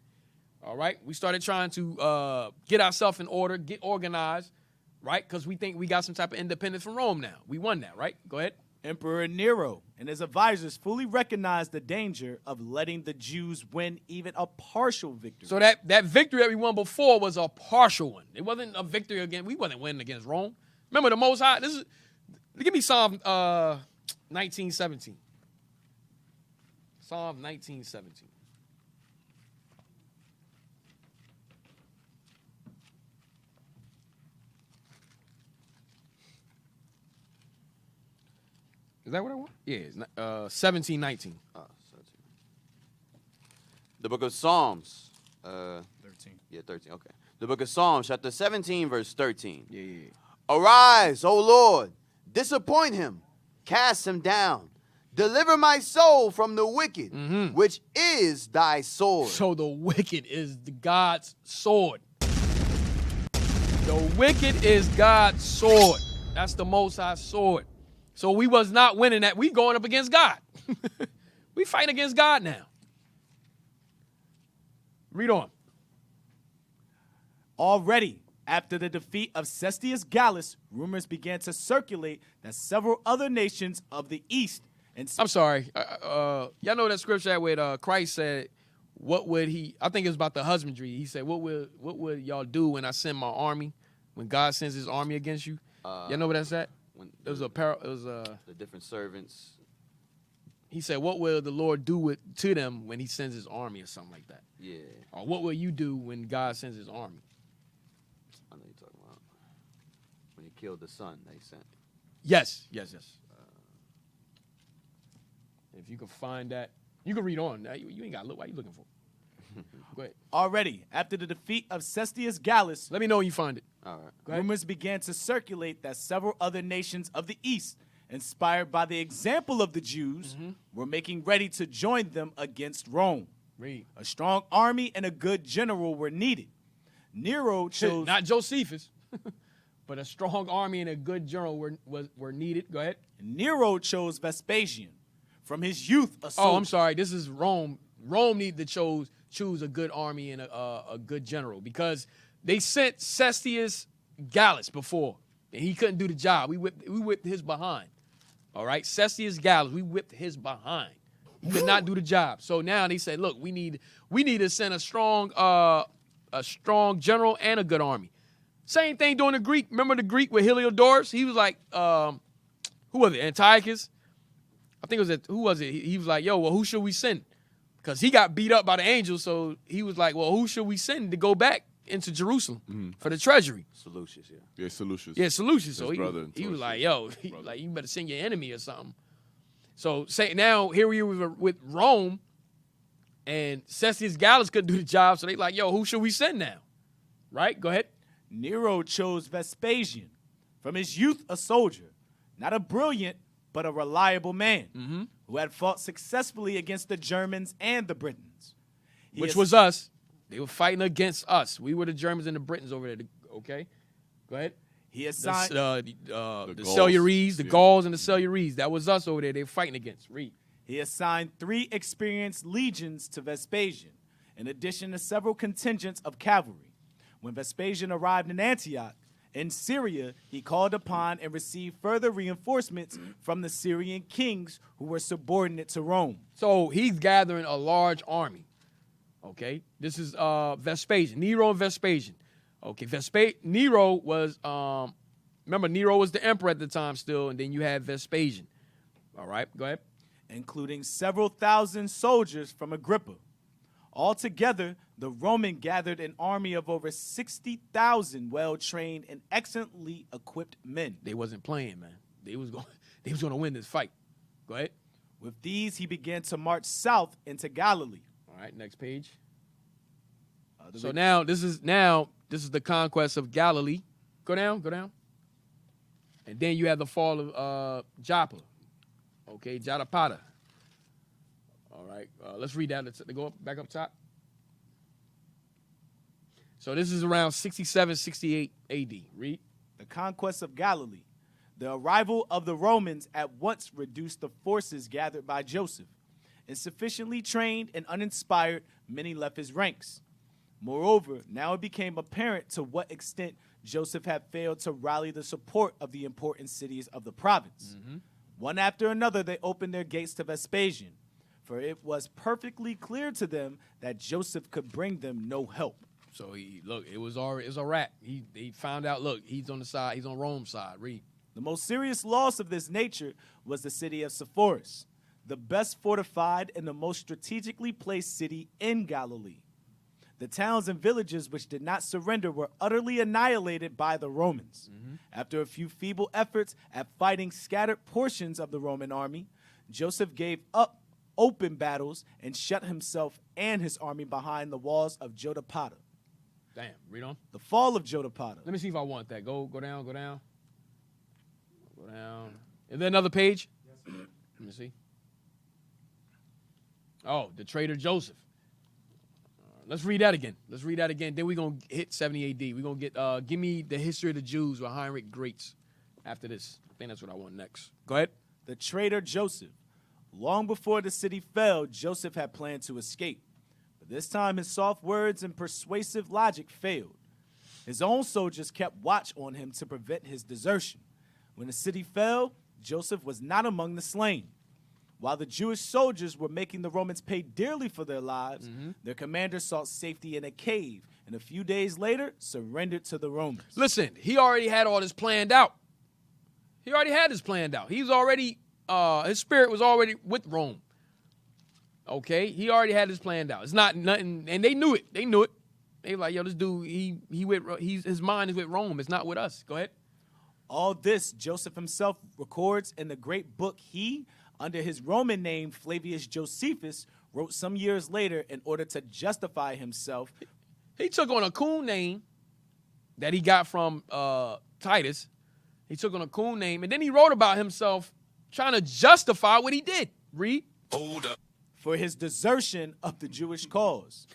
All right. We started trying to get ourselves in order, get organized, right? Because we think we got some type of independence from Rome now. We won that, right? Go ahead. Emperor Nero and his advisors fully recognized the danger of letting the Jews win even a partial victory. So that victory that we won before was a partial one. It wasn't a victory again. We wasn't winning against Rome. Remember the Most High. Give me Psalm 19:17. Psalm 19:17. Is that what I want? Yeah, it's 17:19. The book of Psalms. 13. Yeah, 13. Okay. The book of Psalms, chapter 17, verse 13. Yeah. Arise, O Lord, disappoint him, cast him down. Deliver my soul from the wicked, which is thy sword. So the wicked is God's sword. The wicked is God's sword. That's the Most High sword. So we was not winning that. We going up against God. We fighting against God now. Read on. Already, after the defeat of Cestius Gallus, rumors began to circulate that several other nations of the East and I'm sorry. Y'all know that scripture where Christ said, "What would he?" I think it was about the husbandry. He said, "What would y'all do when I send my army? When God sends His army against you?" Y'all know what that's at? When It was a the different servants. He said, "What will the Lord do to them when He sends His army," or something like that? Yeah, Or what will you do when God sends His army? I know you're talking about when he killed the son they sent. Yes. If you can find that, you can read on. You ain't got to look. Why are you looking for? Go ahead. already, after the defeat of Cestius Gallus, Let me know when you find it. All right. Go ahead. rumors began to circulate that several other nations of the East, inspired by the example of the Jews, were making ready to join them against Rome. Read. A strong army and a good general were needed. Nero chose Not Josephus, but a strong army and a good general were needed. Go ahead. Nero chose Vespasian. From his youth, a soldier. Oh, I'm sorry. This is Rome. Rome needed to choose a good army and a good general because they sent Cestius Gallus before, and he couldn't do the job. We whipped his behind. All right, Cestius Gallus, we whipped his behind. He could not do the job. So now they say, look, we need to send a strong general and a good army. Same thing during the Greek. Remember the Greek with Heliodorus? He was like, who was it? Antiochus? I think it was who was it? He was like, yo, well, who should we send? Because he got beat up by the angels, so he was like, well, who should we send to go back into Jerusalem for the treasury? Seleucus, yeah. Yeah, Seleucus. Yeah, Seleucus. So His brother he was Taurus. like, yo, like you better send your enemy or something. So say now here we are with Rome, and Cestius Gallus couldn't do the job, so they like, yo, who should we send now? Right? Go ahead. Nero chose Vespasian. From his youth, a soldier, not a brilliant, but a reliable man who had fought successfully against the Germans and the Britons. Which was us. They were fighting against us. We were the Germans and the Britons over there. Okay? Go ahead. He The assigned Gauls, the Gauls. Silures, the Yeah. Gauls and the Silures. That was us over there. They were fighting against. Read. He assigned 3 experienced legions to Vespasian, in addition to several contingents of cavalry. When Vespasian arrived in Antioch, in Syria, he called upon and received further reinforcements from the Syrian kings who were subordinate to Rome. So he's gathering a large army. Okay? This is Vespasian. Nero and Vespasian. Okay, Nero was, remember, Nero was the emperor at the time still, and then you had Vespasian. All right, go ahead. Including several thousand soldiers from Agrippa. Altogether, the Roman gathered an army of over 60,000 well-trained and excellently equipped men. They wasn't playing, man. They was going to win this fight. Go ahead. With these, he began to march south into Galilee. All right, next page. So now this is the conquest of Galilee. Go down. And then you have the fall of Joppa. Okay, Jotapata. All right, let's read that. Let's go back up top. So this is around 67, 68 AD. Read. The conquest of Galilee. The arrival of the Romans at once reduced the forces gathered by Joseph. Insufficiently trained and uninspired, many left his ranks. Moreover, now it became apparent to what extent Joseph had failed to rally the support of the important cities of the province. One after another, they opened their gates to Vespasian, for it was perfectly clear to them that Joseph could bring them no help. So it was a wrap. He found out. Look, he's on the side. He's on Rome's side. Read. The most serious loss of this nature was the city of Sepphoris, the best fortified and the most strategically placed city in Galilee. The towns and villages which did not surrender were utterly annihilated by the Romans. After a few feeble efforts at fighting scattered portions of the Roman army, Joseph gave up open battles and shut himself and his army behind the walls of Jotapata. Damn. Read on. The fall of Jotapata. Let me see if I want that. Go down. Go down. Is there another page? Let me see. Oh, the traitor Joseph. Let's read that again. Then we're going to hit 70 AD. We're going to get, give me the history of the Jews with Heinrich Graetz after this. I think that's what I want next. Go ahead. The traitor Joseph. Long before the city fell, Joseph had planned to escape. But this time his soft words and persuasive logic failed. His own soldiers kept watch on him to prevent his desertion. When the city fell, Joseph was not among the slain. While the Jewish soldiers were making the Romans pay dearly for their lives, their commander sought safety in a cave, and a few days later surrendered to the Romans. Listen, he already had all this planned out. He already had this planned out. He was already, his spirit was already with Rome. Okay, he already had this planned out. It's not nothing, and they knew it. They knew it. They were like, yo, this dude, his mind is with Rome. It's not with us. Go ahead. All this Joseph himself records in the great book he, under his Roman name Flavius Josephus, wrote some years later in order to justify himself. He took on a cool name that he got from Titus. He took on a cool name, and then he wrote about himself trying to justify what he did. Read. Hold up. For his desertion of the Jewish cause,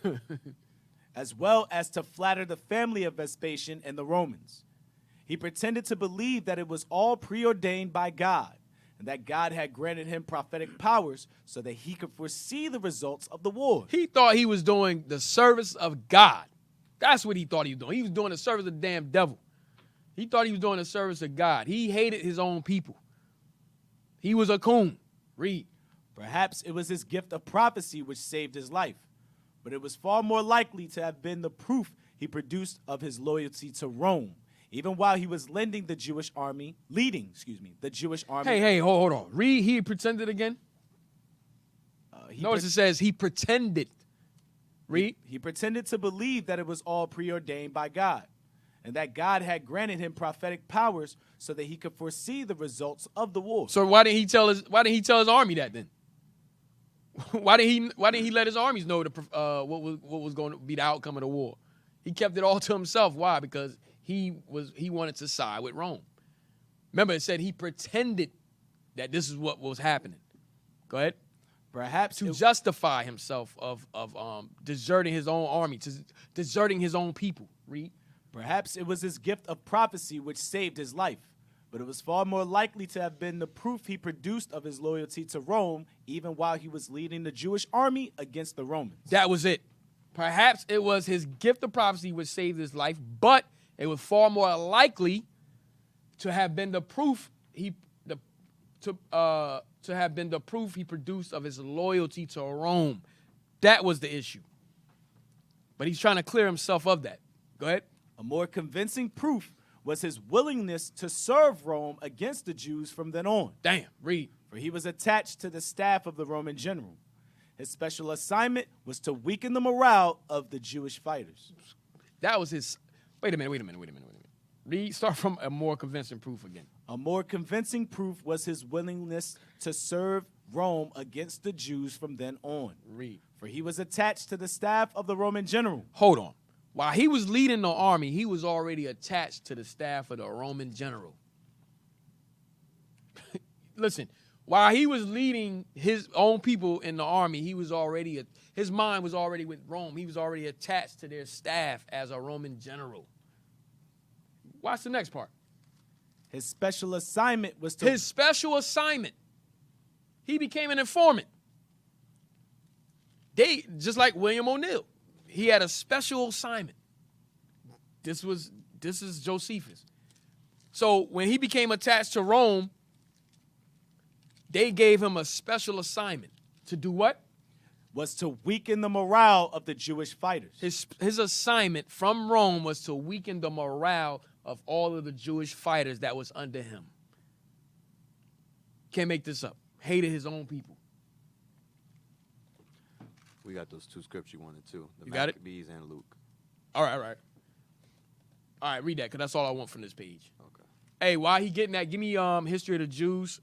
as well as to flatter the family of Vespasian and the Romans. He pretended to believe that it was all preordained by God, and that God had granted him prophetic powers so that he could foresee the results of the war. He thought he was doing the service of God. That's what he thought he was doing. He was doing the service of the damn devil. He thought he was doing the service of God. He hated his own people. He was a coon. Read. Perhaps it was his gift of prophecy which saved his life, but it was far more likely to have been the proof he produced of his loyalty to Rome, even while he was leading the Jewish army. Hey, hold on. Read, he pretended again. Notice it says he pretended. Read. He pretended to believe that it was all preordained by God, and that God had granted him prophetic powers so that he could foresee the results of the war. So why didn't he tell his army that then? Why didn't he let his armies know what was going to be the outcome of the war? He kept it all to himself. Why? Because he wanted to side with Rome. Remember, it said he pretended that this is what was happening. Go ahead. Perhaps to justify himself of deserting his own army, deserting his own people. Read. Perhaps it was his gift of prophecy which saved his life, but it was far more likely to have been the proof he produced of his loyalty to Rome, even while he was leading the Jewish army against the Romans. That was it. Perhaps it was his gift of prophecy which saved his life, but it was far more likely to have been the proof he produced of his loyalty to Rome. That was the issue. But he's trying to clear himself of that. Go ahead. A more convincing proof was his willingness to serve Rome against the Jews from then on. Damn, read. For he was attached to the staff of the Roman general. His special assignment was to weaken the morale of the Jewish fighters. That was his... Wait a minute. Read, start from a more convincing proof again. A more convincing proof was his willingness to serve Rome against the Jews from then on. Read. For he was attached to the staff of the Roman general. Hold on. While he was leading the army, he was already attached to the staff of the Roman general. Listen, while he was leading his own people in the army, his mind was already with Rome. He was already attached to their staff as a Roman general. Watch the next part. His special assignment was to... His special assignment. He became an informant. Just like William O'Neill. He had a special assignment. This is Josephus. So when he became attached to Rome, they gave him a special assignment to do what? Was to weaken the morale of the Jewish fighters. His assignment from Rome was to weaken the morale of all of the Jewish fighters that was under him. Can't make this up. Hated his own people. We got those two scripts you wanted too. The You got it? Maccabees and Luke. All right. All right, read that, because that's all I want from this page. Okay. Hey, while he getting that, give me History of the Jews,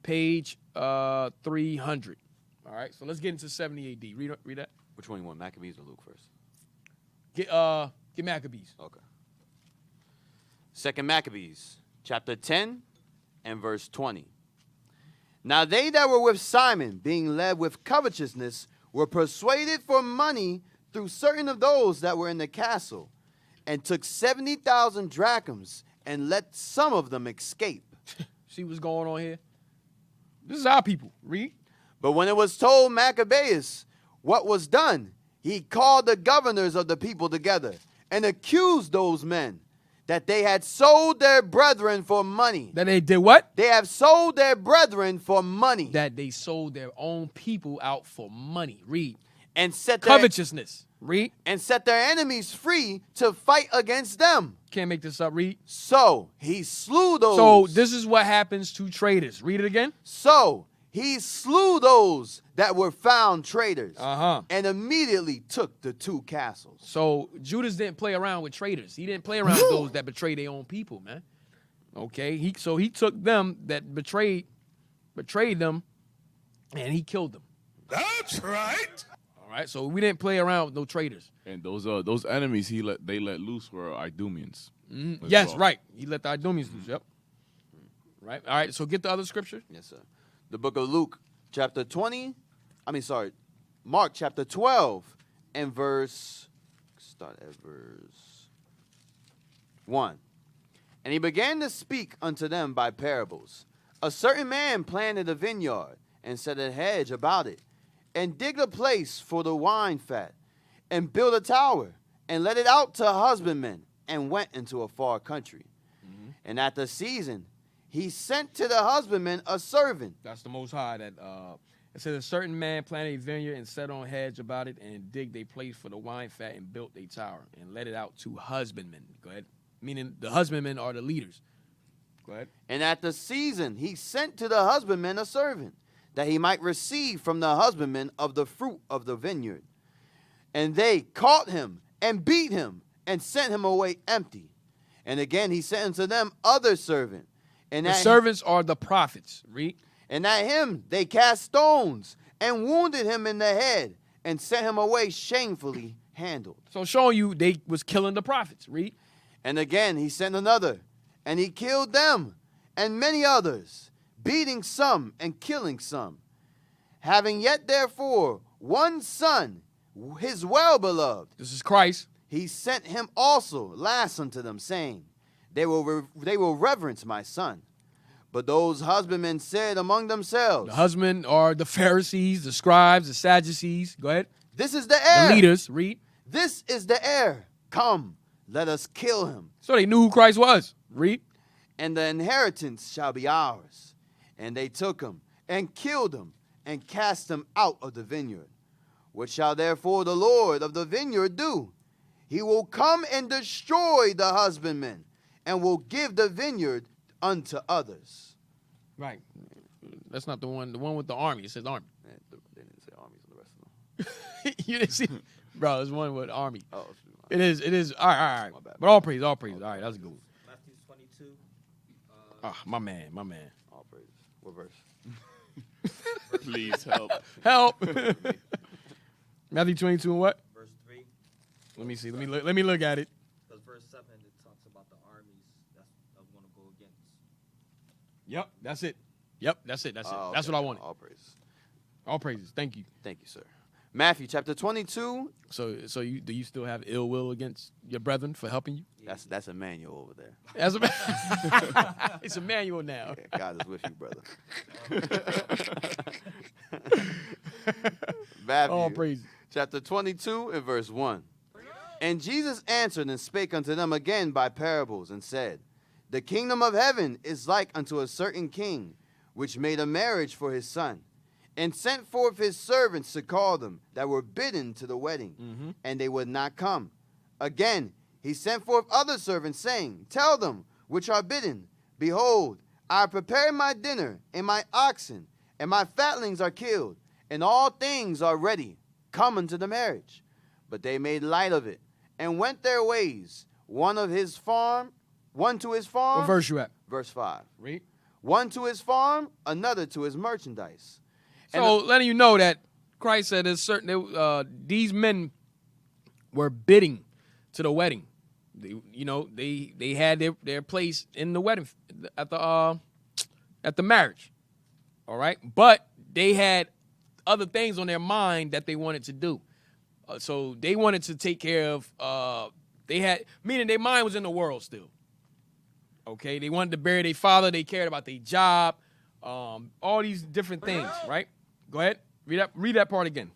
page 300. All right, so let's get into 70 AD. Read that. Which one you want, Maccabees or Luke first? Get Maccabees. Okay. Second Maccabees, chapter 10 and verse 20. Now they that were with Simon, being led with covetousness, were persuaded for money through certain of those that were in the castle, and took 70,000 drachms, and let some of them escape. See what's going on here? This is our people. Read. But when it was told Maccabeus what was done, he called the governors of the people together, and accused those men that they had sold their brethren for money. That they did what? They have sold their brethren for money. That they sold their own people out for money. Read. And set their, Covetousness. Read. and set their enemies free to fight against them. Can't make this up. Read. So he slew those. So this is what happens to traitors. Read it again. So he slew those that were found traitors, Uh-huh. and immediately took the 2 castles. So Judas didn't play around with traitors. He didn't play around with those that betrayed their own people, man. Okay? He took them that betrayed them, and he killed them. That's right. All right? So we didn't play around with no traitors. And those enemies they let loose were Idumeans. Yes, all. right. He let the Idumeans loose. Yep. Right? All right, so get the other scripture. Yes, sir. The book of Luke, Mark chapter 12 and start at verse 1. And he began to speak unto them by parables. A certain man planted a vineyard and set a hedge about it, and digged a place for the wine fat, and built a tower, and let it out to husbandmen, and went into a far country. And at the season, he sent to the husbandman a servant. That's the Most High. That it says a certain man planted a vineyard and set on hedge about it, and digged a place for the wine fat, and built a tower, and let it out to husbandmen. Go ahead. Meaning the husbandmen are the leaders. Go ahead. And at the season, he sent to the husbandman a servant, that he might receive from the husbandman of the fruit of the vineyard. And they caught him and beat him and sent him away empty. And again he sent unto them other servant. And The servants are the prophets. Read. And at him they cast stones and wounded him in the head and sent him away shamefully handled. So showing you they was killing the prophets. Read. And again he sent another, and he killed them and many others, beating some and killing some. Having yet therefore one son, his well-beloved, This is Christ. he sent him also last unto them, saying, They will reverence my son. But those husbandmen said among themselves, The husband are the Pharisees, the scribes, the Sadducees. Go ahead. This is the heir. The leaders. Read. This is the heir. Come, let us kill him, So they knew who Christ was. Read. and the inheritance shall be ours. And they took him and killed him and cast him out of the vineyard. What shall therefore the Lord of the vineyard do? He will come and destroy the husbandmen, and will give the vineyard unto others. Right. That's not the one. The one with the army. It says army. They didn't say armies in the rest of them. You didn't see, bro. There's one with army. Oh, It is. It is. All right. My bad. But all praise. All praise. All right. That's a good one. Matthew 22. Ah, my man. My man. all praises. What verse? Please help. Help. Matthew 22 and what? Verse 3. Let me see. Let me look at it. Because verse 7, it talks about the armies that want to go against. Yep. That's it. Yep. That's it. That's it. Oh, That's okay. what I wanted. All praises. All praises. Thank you. Thank you, sir. Matthew chapter 22. So do you still have ill will against your brethren for helping you? That's Emmanuel over there. As a it's a manual now. Yeah, God is with you, brother. Matthew All praises. chapter 22 and verse 1. And Jesus answered and spake unto them again by parables, and said, The kingdom of heaven is like unto a certain king, which made a marriage for his son, and sent forth his servants to call them that were bidden to the wedding, and they would not come. Again, he sent forth other servants, saying, Tell them which are bidden, Behold, I have prepared my dinner, and my oxen, and my fatlings are killed, and all things are ready. Come unto the marriage. But they made light of it, and went their ways, one to his farm. What verse you at? Verse 5. Read. One to his farm, another to his merchandise. So letting you know that Christ said there's certain these men were bidding to the wedding. They had their place in the wedding at the marriage. All right, but they had other things on their mind that they wanted to do. So they wanted to take care of. Meaning their mind was in the world still. Okay, they wanted to bury their father. They cared about their job. All these different things, right? Go ahead. Read that part again.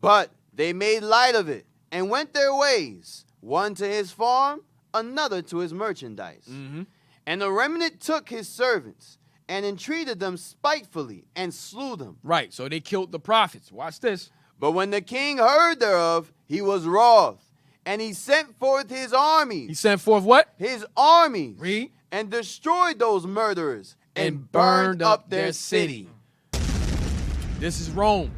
But they made light of it, and went their ways, one to his farm, another to his merchandise. And the remnant took his servants and entreated them spitefully and slew them. Right, so they killed the prophets. Watch this. But when the king heard thereof, he was wroth, and he sent forth his armies. He sent forth what? His armies. Read. And destroyed those murderers And burned up their city. This is Rome.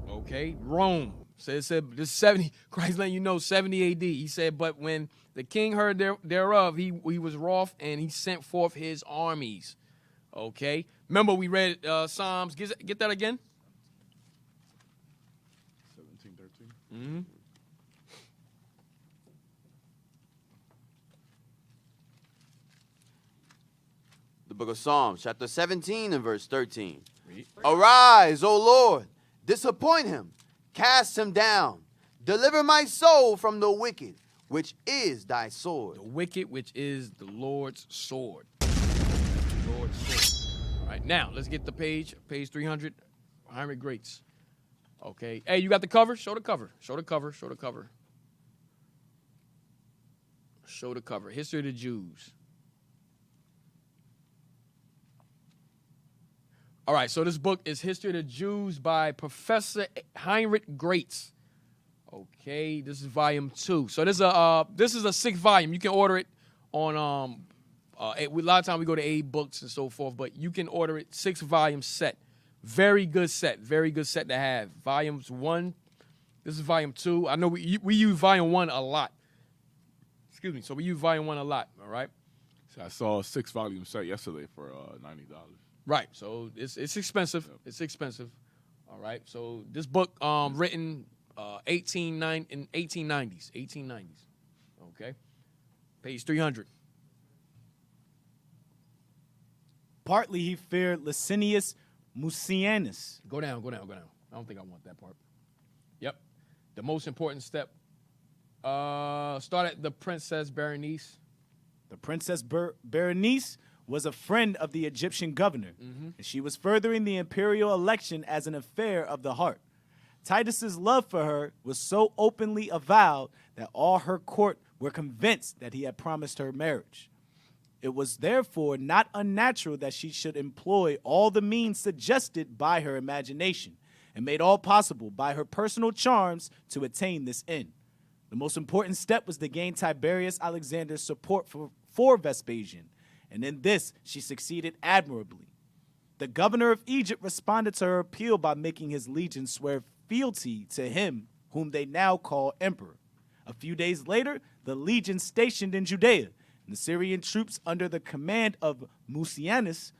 Okay, Rome. So it said this 70, Christ letting you know 70 AD. He said, but when the king heard thereof, he was wroth and he sent forth his armies. Okay. Remember we read Psalms. Get that again? 17:13. The book of Psalms, chapter 17 and verse 13. Read. Arise, O Lord, disappoint him, cast him down, deliver my soul from the wicked, which is thy sword. The wicked, which is the Lord's sword. The Lord's sword. All right, now let's get the page 300. Heinrich Greats. Okay. Hey, you got the cover? Show the cover. Show the cover. Show the cover. Show the cover. History of the Jews. All right, so this book is History of the Jews by Professor Heinrich Greats. Okay, this is volume 2. So this is a 6th volume. You can order it on a lot of times we go to A Books and so forth, but you can order it 6 volume set. Very good set to have. Volumes 1. This is volume 2. I know we use volume 1 a lot. Excuse me. So we use volume 1 a lot. All right. So I saw a 6-volume set yesterday for $90. Right. So it's expensive. Yep. It's expensive. All right. So this book written in 1890s. Okay. Page 300. Partly he feared Licinius Mucianus. Go down. I don't think I want that part. Yep. The most important step. Start at the Princess Berenice. The Princess Berenice was a friend of the Egyptian governor, and she was furthering the imperial election as an affair of the heart. Titus's love for her was so openly avowed that all her court were convinced that he had promised her marriage. It was therefore not unnatural that she should employ all the means suggested by her imagination and made all possible by her personal charms to attain this end. The most important step was to gain Tiberius Alexander's support for Vespasian, and in this she succeeded admirably. The governor of Egypt responded to her appeal by making his legions swear fealty to him whom they now call emperor. A few days later, the legions stationed in Judea, and the Syrian troops under the command of Mucianus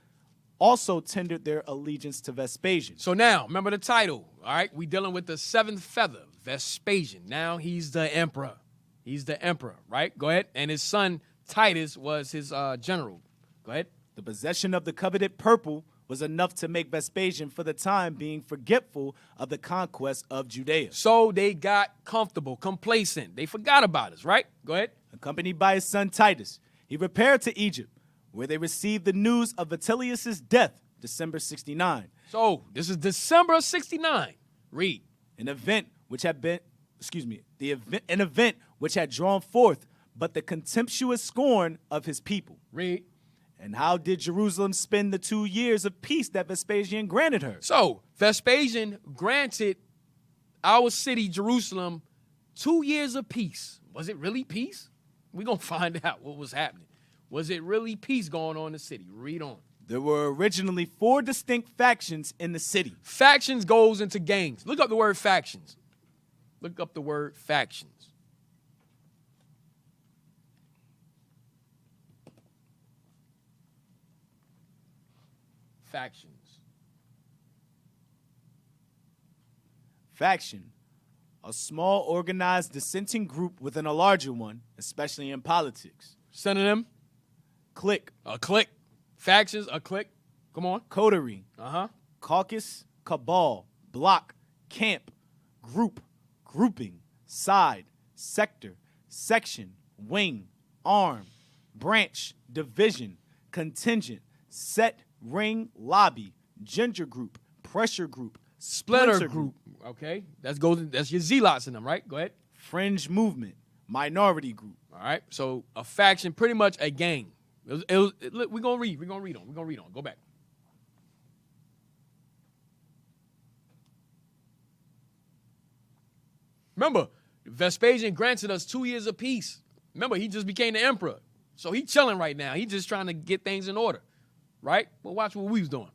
also tendered their allegiance to Vespasian. So now, remember the title, all right? We dealing with the 7th feather, Vespasian. Now he's the emperor. He's the emperor, right? Go ahead. And his son Titus was his general. Go ahead. The possession of the coveted purple was enough to make Vespasian for the time being forgetful of the conquest of Judea. So they got comfortable, complacent. They forgot about us, right? Go ahead. Accompanied by his son Titus, he repaired to Egypt, where they received the news of Vitellius's death, December 69. So this is December 69. Read. An event which had drawn forth but the contemptuous scorn of his people. Read. And how did Jerusalem spend the 2 years of peace that Vespasian granted her? So Vespasian granted our city, Jerusalem, 2 years of peace. Was it really peace? We're going to find out what was happening. Was it really peace going on in the city? Read on. There were originally 4 distinct factions in the city. Factions goes into gangs. Look up the word factions. Look up the word factions. Factions. Faction, a small organized dissenting group within a larger one, especially in politics. Synonym? Clique. A clique. Factions, a clique. Come on. Coterie. Uh-huh. Caucus, cabal, block, camp, group, grouping, side, sector, section, wing, arm, branch, division, contingent, set, ring, lobby, ginger group, pressure group, Splinter group. Okay. That's your zealots in them, right? Go ahead. fringe movement, minority group. All right. So a faction, pretty much a gang. We're gonna read. We're gonna read on. Go back. Remember, Vespasian granted us 2 years of peace. Remember, he just became the emperor. So he chilling right now. He just trying to get things in order. Right? Well, watch what we was doing.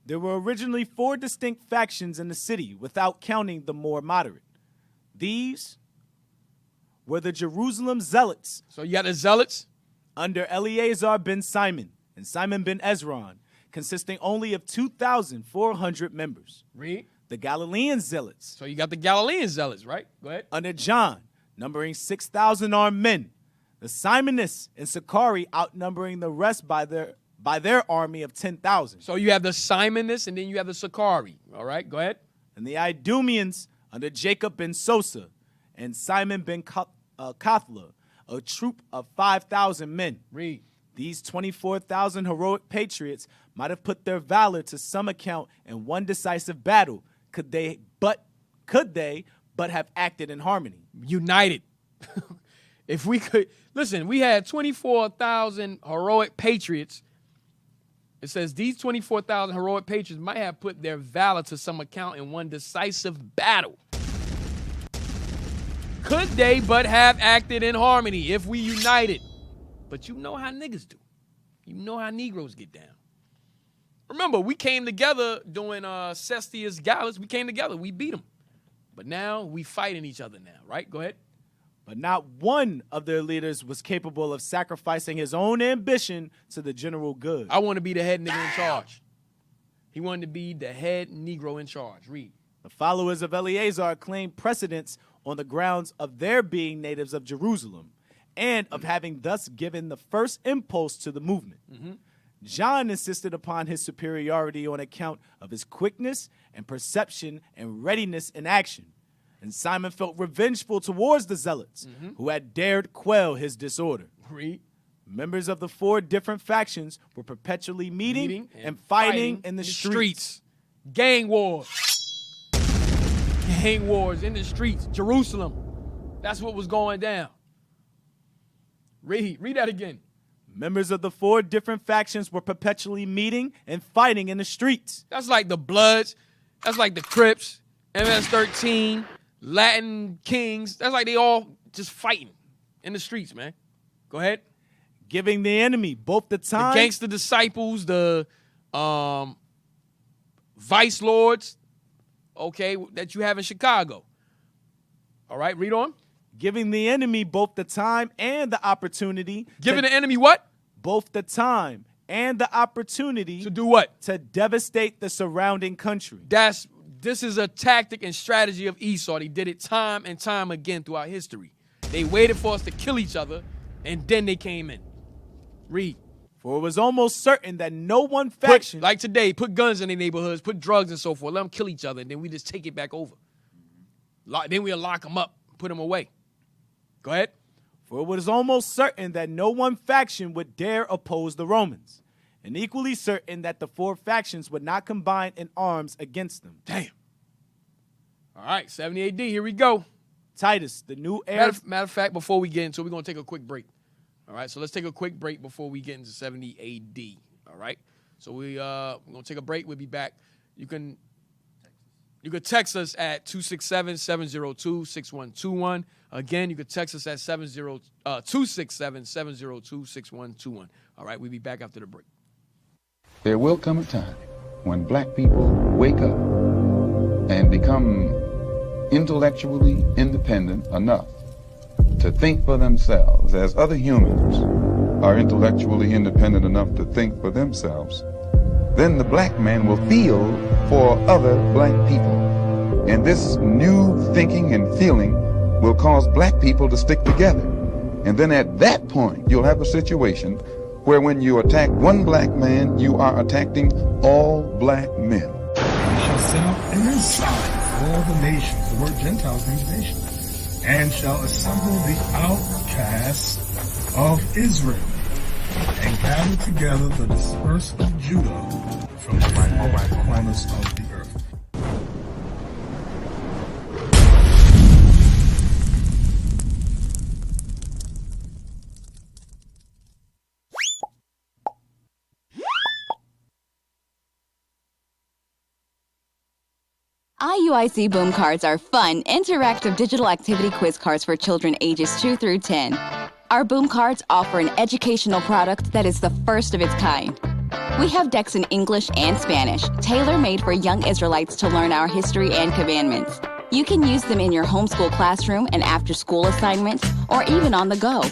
There were originally 4 distinct factions in the city, without counting the more moderate. These were the Jerusalem Zealots. So you got the Zealots? Under Eleazar ben Simon and Simon ben Ezron, consisting only of 2,400 members. Read. The Galilean Zealots. So you got the Galilean Zealots, right? Go ahead. Under John, numbering 6,000 armed men. The Simonists and Sicarii outnumbering the rest by their army of 10,000. So you have the Simonists and then you have the Sicarii. All right, go ahead. And the Idumeans under Jacob ben Sosa and Simon ben Kothla, a troop of 5,000 men. Read. These 24,000 heroic patriots might have put their valor to some account in one decisive battle, could they but have acted in harmony. United. If we could, listen, we had 24,000 heroic patriots. It says these 24,000 heroic patriots might have put their valor to some account in one decisive battle. Could they but have acted in harmony if we united? But you know how niggas do. You know how Negroes get down. Remember, we came together during Cestius Gallus. We came together. We beat them. But now we fighting each other now, right? Go ahead. But not one of their leaders was capable of sacrificing his own ambition to the general good. I want to be the head nigga in charge. He wanted to be the head Negro in charge. Read. The followers of Eleazar claimed precedence on the grounds of their being natives of Jerusalem and of having thus given the first impulse to the movement. John insisted upon his superiority on account of his quickness and perception and readiness in action. And Simon felt revengeful towards the Zealots, who had dared quell his disorder. Read. Members of the 4 different factions were perpetually meeting and fighting in the streets. Gang wars. Gang wars in the streets. Jerusalem. That's what was going down. Read that again. Members of the 4 different factions were perpetually meeting and fighting in the streets. That's like the Bloods. That's like the Crips, MS-13, Latin Kings. That's like they all just fighting in the streets, man. Go ahead. Giving the enemy both the time. The gangster disciples, the vice lords, okay, that you have in Chicago. All right, read on. Giving the enemy both the time and the opportunity. Giving the enemy what? Both the time and the opportunity. To do what? To devastate the surrounding country. This is a tactic and strategy of Esau. They did it time and time again throughout history. They waited for us to kill each other, and then they came in. Read. For it was almost certain that no one faction... like today, put guns in their neighborhoods, put drugs and so forth, let them kill each other, and then we just take it back over. Then we'll lock them up, put them away. Go ahead. For it was almost certain that no one faction would dare oppose the Romans, and equally certain that the 4 factions would not combine in arms against them. Damn. All right, 70 AD, here we go. Titus, the new heir... Matter of fact, before we get into it, we're going to take a quick break. All right, so let's take a quick break before we get into 70 AD. All right, so we're going to take a break. We'll be back. You can text us at 267-702-6121. Again, you can text us at 267-702-6121. All right, we'll be back after the break. There will come a time when black people wake up and become intellectually independent enough to think for themselves, as other humans are intellectually independent enough to think for themselves. Then the black man will feel for other black people. And this new thinking and feeling will cause black people to stick together. And then at that point, you'll have a situation where when you attack one black man, you are attacking all black men. And shall set up an ensign for all the nations. The word Gentiles means nations. And shall assemble the outcasts of Israel, and gather together the dispersed of Judah from the four corners of the earth. IUIC Boom Cards are fun, interactive digital activity quiz cards for children ages 2 through 10. Our Boom Cards offer an educational product that is the first of its kind. We have decks in English and Spanish, tailor-made for young Israelites to learn our history and commandments. You can use them in your homeschool classroom and after-school assignments, or even on the go.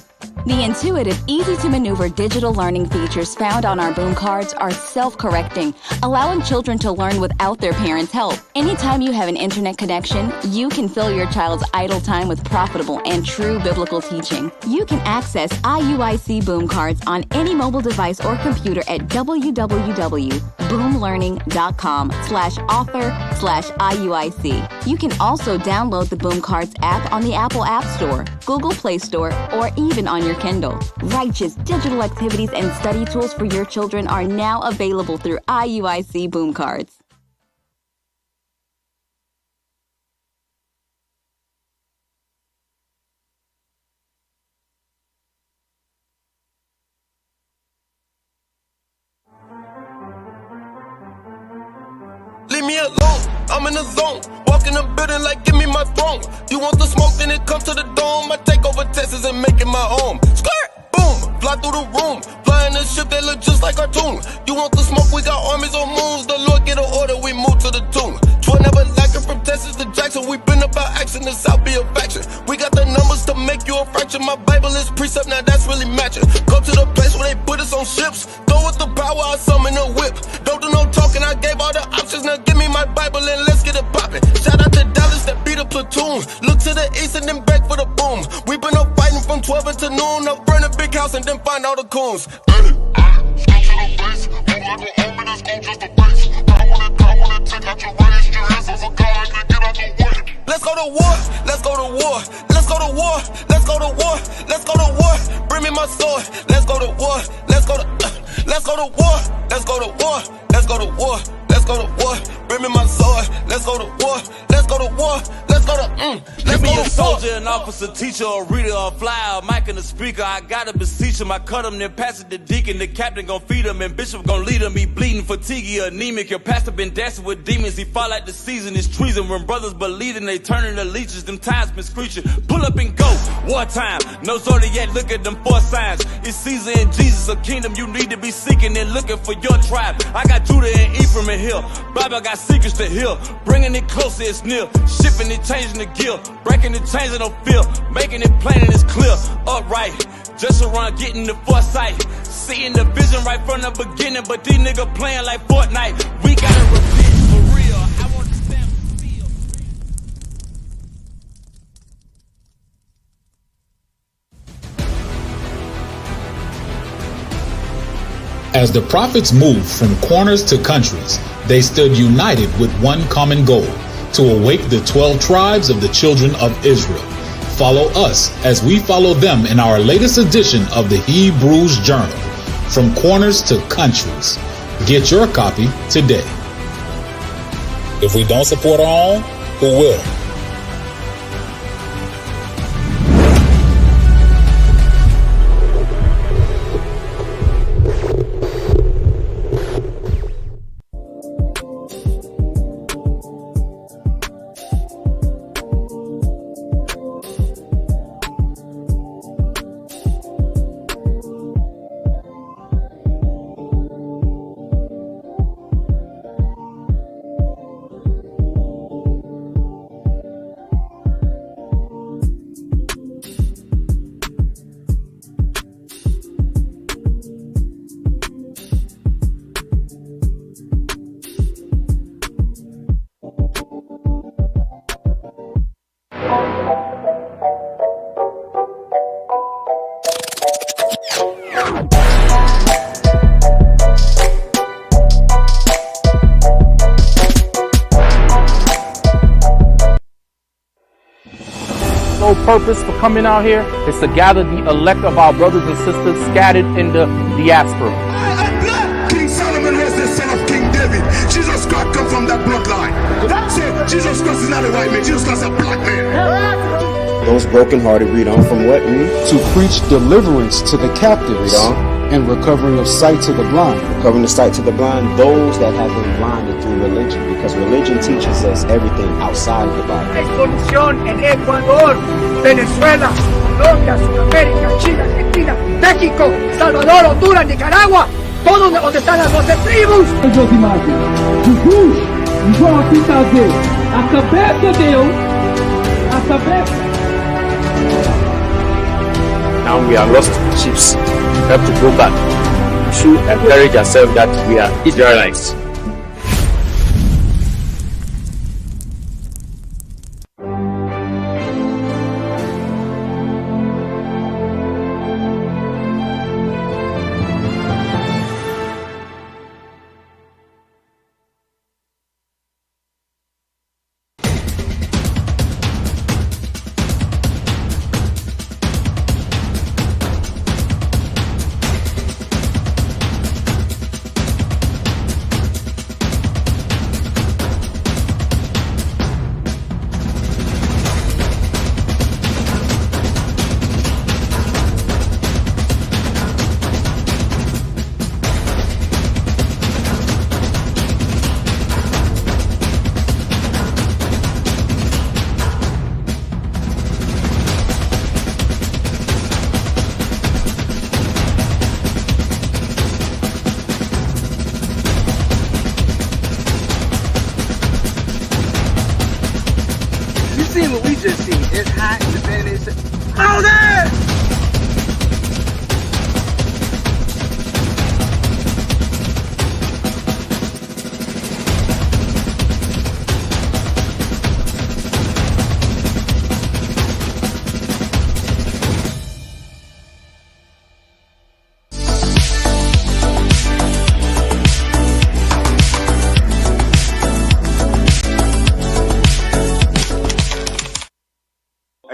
The intuitive, easy-to-maneuver digital learning features found on our Boom Cards are self-correcting, allowing children to learn without their parents' help. Anytime you have an internet connection, you can fill your child's idle time with profitable and true biblical teaching. You can access IUIC Boom Cards on any mobile device or computer at www.boomlearning.com/author/IUIC. You can also download the Boom Cards app on the Apple App Store, Google Play Store, or even on your Kindle. Righteous digital activities and study tools for your children are now available through IUIC Boom Cards. Leave me alone, I'm in the zone. Walk in the building like give me my throne. You want the smoke, then it comes to the dome. I take over Texas and make it my home. Skirt, boom, fly through the room. Fly in a ship that look just like cartoon. You want the smoke, we got armies on moons. The Lord get an order, we move to the tomb. 12 never lacking from Texas to Jackson. We been about action, the South be a faction. We got the numbers to make you a fraction. My Bible is precept, now that's really matching. Go to the place where they put us on ships. Throw us the power, I summon a whip. Don't do no talking, I gave all the options. Now give me my Bible and let's get it poppin'. Shout out to Dallas that beat a platoon. Look to the east and then back for the boom. We been up fighting from 12 until noon. Now burn a big house and then find all the coons. Let's go to war, let's go to war, let's go to war, let's go to war, let's go to war. Bring me my sword, let's go to war, let's go to war, let's go to war, let's go to war, let's go to war. Bring me my sword, let's go to war, let's go to war, let's go to Give me a soldier, an officer, teacher, a reader, a flyer, a mic and a speaker. I gotta beseech him. I cut him, then pass it to deacon. The captain gon' feed him, and bishop gon' lead him. He bleeding, fatiguey, anemic. Your pastor been dancing with demons. He fall like the season. It's treason when brothers believing they turning the leeches. Them times been screeching. Pull up and go. Wartime. No sorta yet. Look at them 4 signs. It's Caesar and Jesus, a kingdom you need to be seeking and looking for your tribe. I got Judah and Ephraim and Hill. Bible got secrets to heal. Bringing it closer, it's near. Shifting it, changing the gear. Breaking it, changing no feel. Making it plain and it's clear. Upright. Just around getting the foresight. Seeing the vision right from the beginning. But these niggas playing like Fortnite. We gotta repeat for real. I want to stand still. As the prophets moved from corners to countries, they stood united with one common goal: to awake the 12 tribes of the children of Israel. Follow us as we follow them in our latest edition of the Hebrews Journal, From Corners to Countries. Get your copy today. If we don't support our own, who will? Purpose for coming out here is to gather the elect of our brothers and sisters scattered in the diaspora. King Solomon was the son of King David. Jesus Christ come from that bloodline. So Jesus Christ is not a white man. Jesus Christ is a black man. Those brokenhearted, read on from what? To preach deliverance to the captives and recovering of sight to the blind. Recovering the sight to the blind, those that have been blinded through religion, because religion teaches us everything outside of the Bible. Hay solución en Ecuador, Venezuela, Colombia, Sudamérica, Chile, Argentina, México, Salvador, Honduras, Nicaragua, todos donde están las 12 tribos. Jesus, igual aqui fazer, a cabeça Deus, a cabeça. Now we are lost sheep. We have to go back. We should encourage ourselves that we are Israelites. seen what we just seen. It's hot in the bed. It's Moses!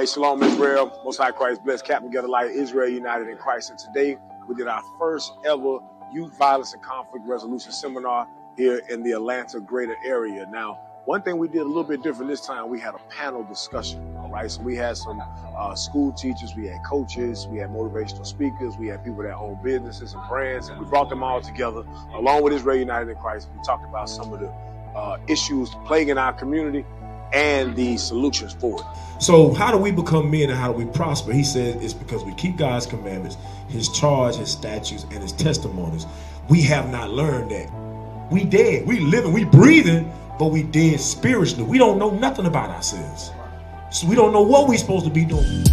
Hey, Shalom Israel, Most High Christ blessed, Captain Together Light, Israel United in Christ. And today we did our first ever Youth Violence and Conflict Resolution Seminar here in the Atlanta greater area. Now, one thing we did a little bit different this time, we had a panel discussion, all right? So we had some school teachers, we had coaches, we had motivational speakers, we had people that own businesses and brands, and we brought them all together along with Israel United in Christ. We talked about some of the issues plaguing our community and the solutions for it. So how do we become men and how do we prosper? He said it's because we keep God's commandments, his charge, his statutes, and his testimonies. We have not learned that. We dead, we living, we breathing, but we dead spiritually. We don't know nothing about ourselves. So we don't know what we supposed to be doing.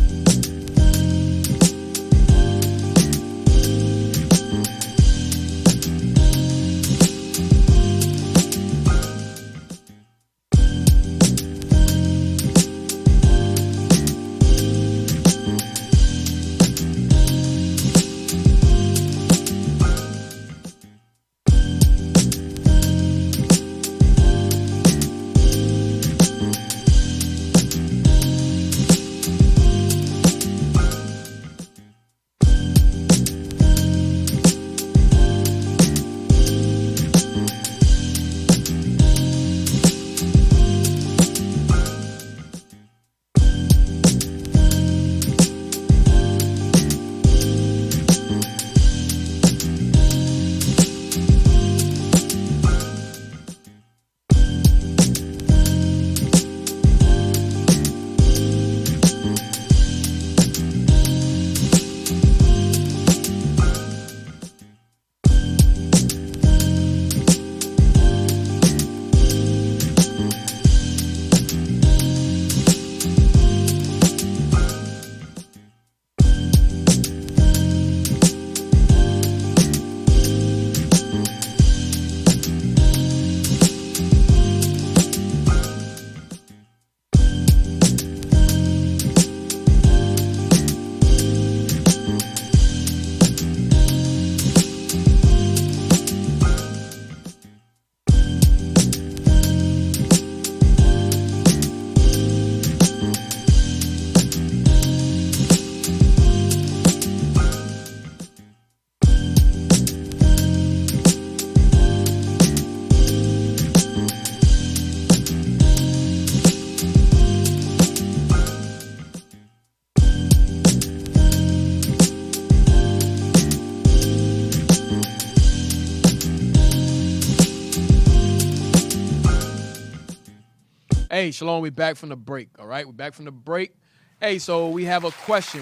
Hey, Shalom, we back from the break, all right? We're back from the break. Hey, so we have a question.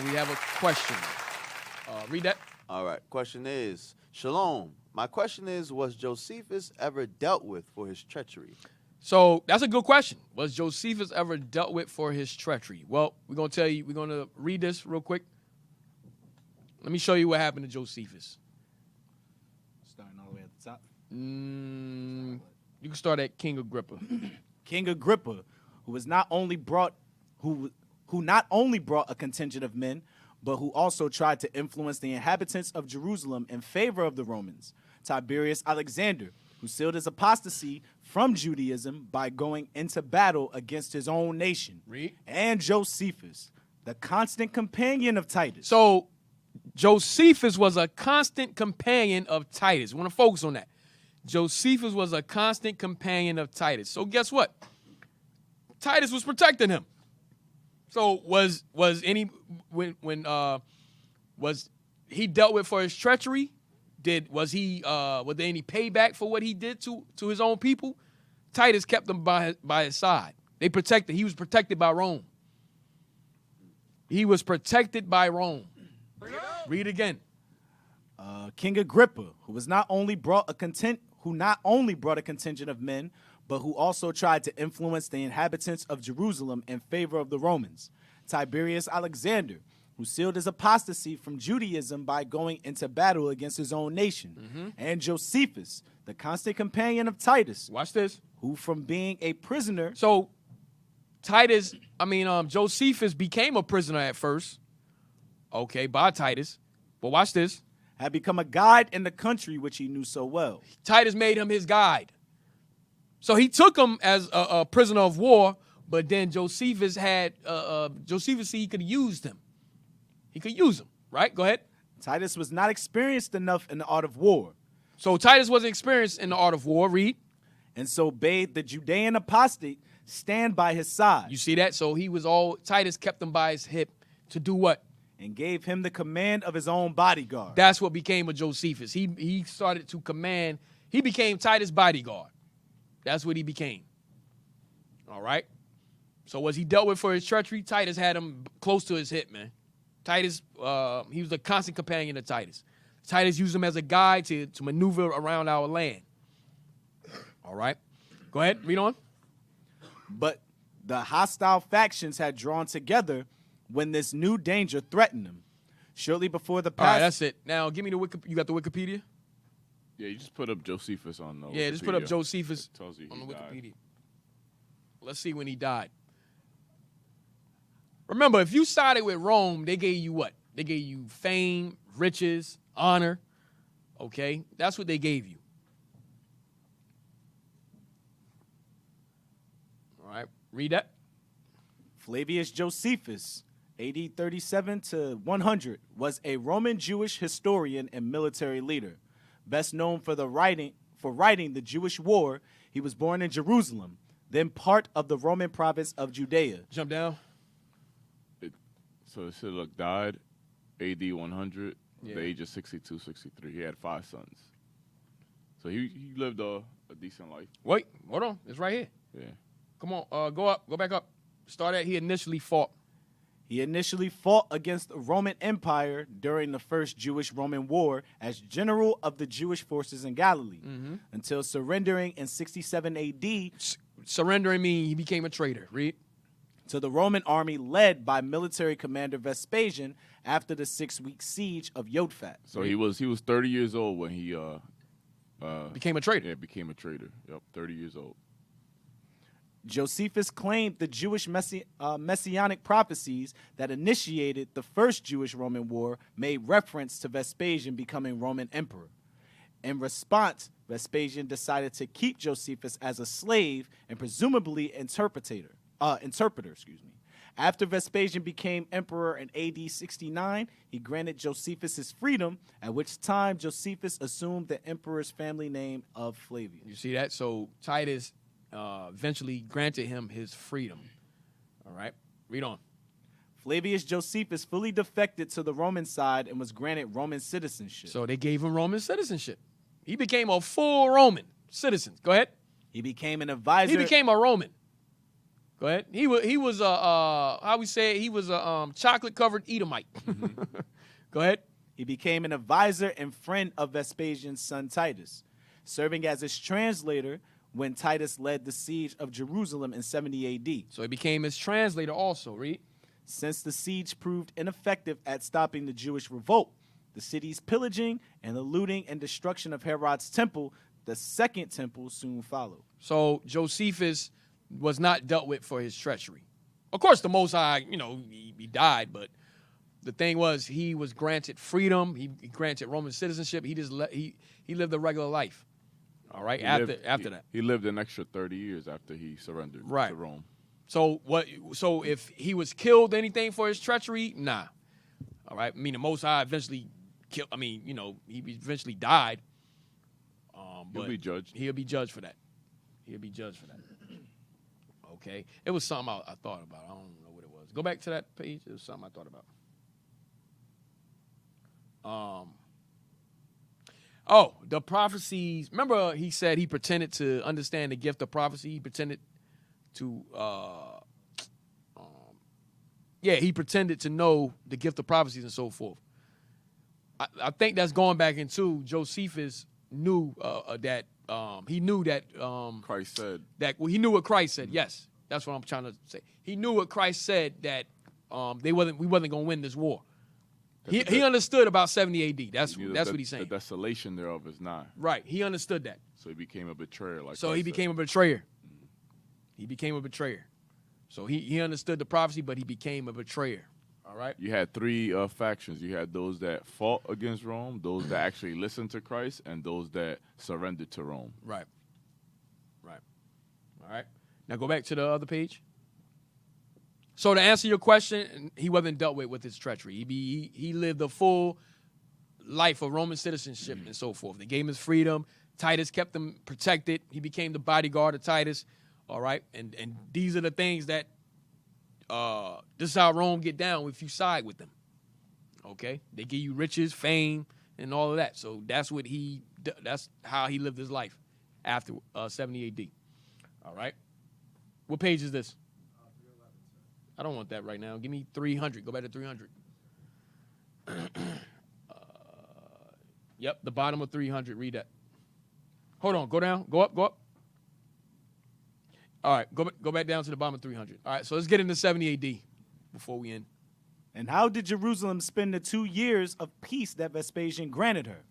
Read that. All right. Question is, Shalom, my question is, was Josephus ever dealt with for his treachery? So that's a good question. Was Josephus ever dealt with for his treachery? Well, we're going to read this real quick. Let me show you what happened to Josephus. Starting all the way at the top. You can start at King Agrippa. King Agrippa, who not only brought a contingent of men, but who also tried to influence the inhabitants of Jerusalem in favor of the Romans. Tiberius Alexander, who sealed his apostasy from Judaism by going into battle against his own nation. Read. And Josephus, the constant companion of Titus. So Josephus was a constant companion of Titus. We want to focus on that. Josephus was a constant companion of Titus. So guess what? Titus was protecting him. So was he dealt with for his treachery? Was there any payback for what he did to his own people? Titus kept them by his side. He was protected by Rome. He was protected by Rome. Read again. King Agrippa, who not only brought a contingent of men, but who also tried to influence the inhabitants of Jerusalem in favor of the Romans. Tiberius Alexander, who sealed his apostasy from Judaism by going into battle against his own nation. And Josephus, the constant companion of Titus. Watch this. Who from being a prisoner. So Josephus became a prisoner at first. Okay, by Titus. But watch this. Had become a guide in the country which he knew so well. Titus made him his guide. So he took him as a prisoner of war, but then Josephus said he could use him. He could use him, right? Go ahead. Titus was not experienced enough in the art of war. So Titus wasn't experienced in the art of war. Read. And so bade the Judean apostate stand by his side. You see that? So Titus kept him by his hip to do what? And gave him the command of his own bodyguard. That's what became of Josephus. He started to command. He became Titus' bodyguard. That's what he became. All right? So was he dealt with for his treachery? Titus had him close to his hip, man. Titus, he was a constant companion of Titus. Titus used him as a guide to maneuver around our land. All right? Go ahead, read on. But the hostile factions had drawn together when this new danger threatened them. Shortly before the All right, that's it. Now, give me you got the Wikipedia? Yeah, you just put up Josephus on the Yeah, Wikipedia. just put up Josephus Tells you on the he died. Wikipedia. Let's see when he died. Remember, if you sided with Rome, they gave you what? They gave you fame, riches, honor. Okay? That's what they gave you. All right, read that. Flavius Josephus, AD 37 to 100, was a Roman Jewish historian and military leader. Best known for writing the Jewish War, he was born in Jerusalem, then part of the Roman province of Judea. Jump down. So it should look died, AD 100, Yeah. the age of 62, 63. He had 5 sons. So he lived a decent life. Wait, hold on. It's right here. Yeah. Come on, go back up. Start at he initially fought. He initially fought against the Roman Empire during the First Jewish-Roman War as general of the Jewish forces in Galilee, until surrendering in 67 A.D. Surrendering means he became a traitor. Read. To the Roman army led by military commander Vespasian after the 6-week siege of Yodfat. So he was 30 years old when he became a traitor. Yeah, became a traitor. Yep, 30 years old. Josephus claimed the Jewish messianic prophecies that initiated the First Jewish-Roman War made reference to Vespasian becoming Roman emperor. In response, Vespasian decided to keep Josephus as a slave and presumably interpreter. After Vespasian became emperor in AD 69, he granted Josephus his freedom, at which time Josephus assumed the emperor's family name of Flavius. You see that? So Titus eventually granted him his freedom. All right, read on. Flavius Josephus fully defected to the Roman side and was granted Roman citizenship. So they gave him Roman citizenship. He became a full Roman citizen. Go ahead. He became an advisor. He became a Roman. Go ahead. He was a how we say it? He was a chocolate covered Edomite. Go ahead. He became an advisor and friend of Vespasian's son Titus, serving as his translator when Titus led the siege of Jerusalem in 70 AD. So he became his translator also, read. Since the siege proved ineffective at stopping the Jewish revolt, the city's pillaging and the looting and destruction of Herod's temple, the second temple soon followed. So Josephus was not dealt with for his treachery. Of course, the Most High, he died, but the thing was he was granted freedom. He granted Roman citizenship. He lived a regular life. All right, after that. He lived an extra 30 years after he surrendered to Rome. So So if he was killed, anything for his treachery, nah. All right. I mean, the Most High eventually killed. I mean, he eventually died. He'll be judged. He'll be judged for that. He'll be judged for that. Okay. It was something I thought about. I don't know what it was. Go back to that page. It was something I thought about. The prophecies. Remember, he said he pretended to understand the gift of prophecy. He pretended to, he pretended to know the gift of prophecies and so forth. I think that's going back into Josephus knew that he knew that Christ said that. Well, he knew what Christ said. Yes, that's what I'm trying to say. He knew what Christ said that we wasn't going to win this war. He understood about 70 AD. That's what he's saying. The desolation thereof is nigh. Right. He understood that. So he became a betrayer. He became a betrayer. He became a betrayer. So he understood the prophecy, but he became a betrayer. All right. You had three factions. You had those that fought against Rome, those that actually listened to Christ, and those that surrendered to Rome. Right. Right. All right. Now go back to the other page. So to answer your question, he wasn't dealt with his treachery. He lived a full life of Roman citizenship and so forth. They gave him his freedom. Titus kept him protected. He became the bodyguard of Titus. All right. And these are the things that this is how Rome get down if you side with them. Okay. They give you riches, fame, and all of that. So that's how he lived his life after 70 AD. All right. What page is this? I don't want that right now. Give me 300. Go back to 300. Yep, the bottom of 300. Read that. Hold on. Go down. Go up. Go up. All right. Go back down to the bottom of 300. All right. So let's get into 70 AD before we end. And how did Jerusalem spend the 2 years of peace that Vespasian granted her?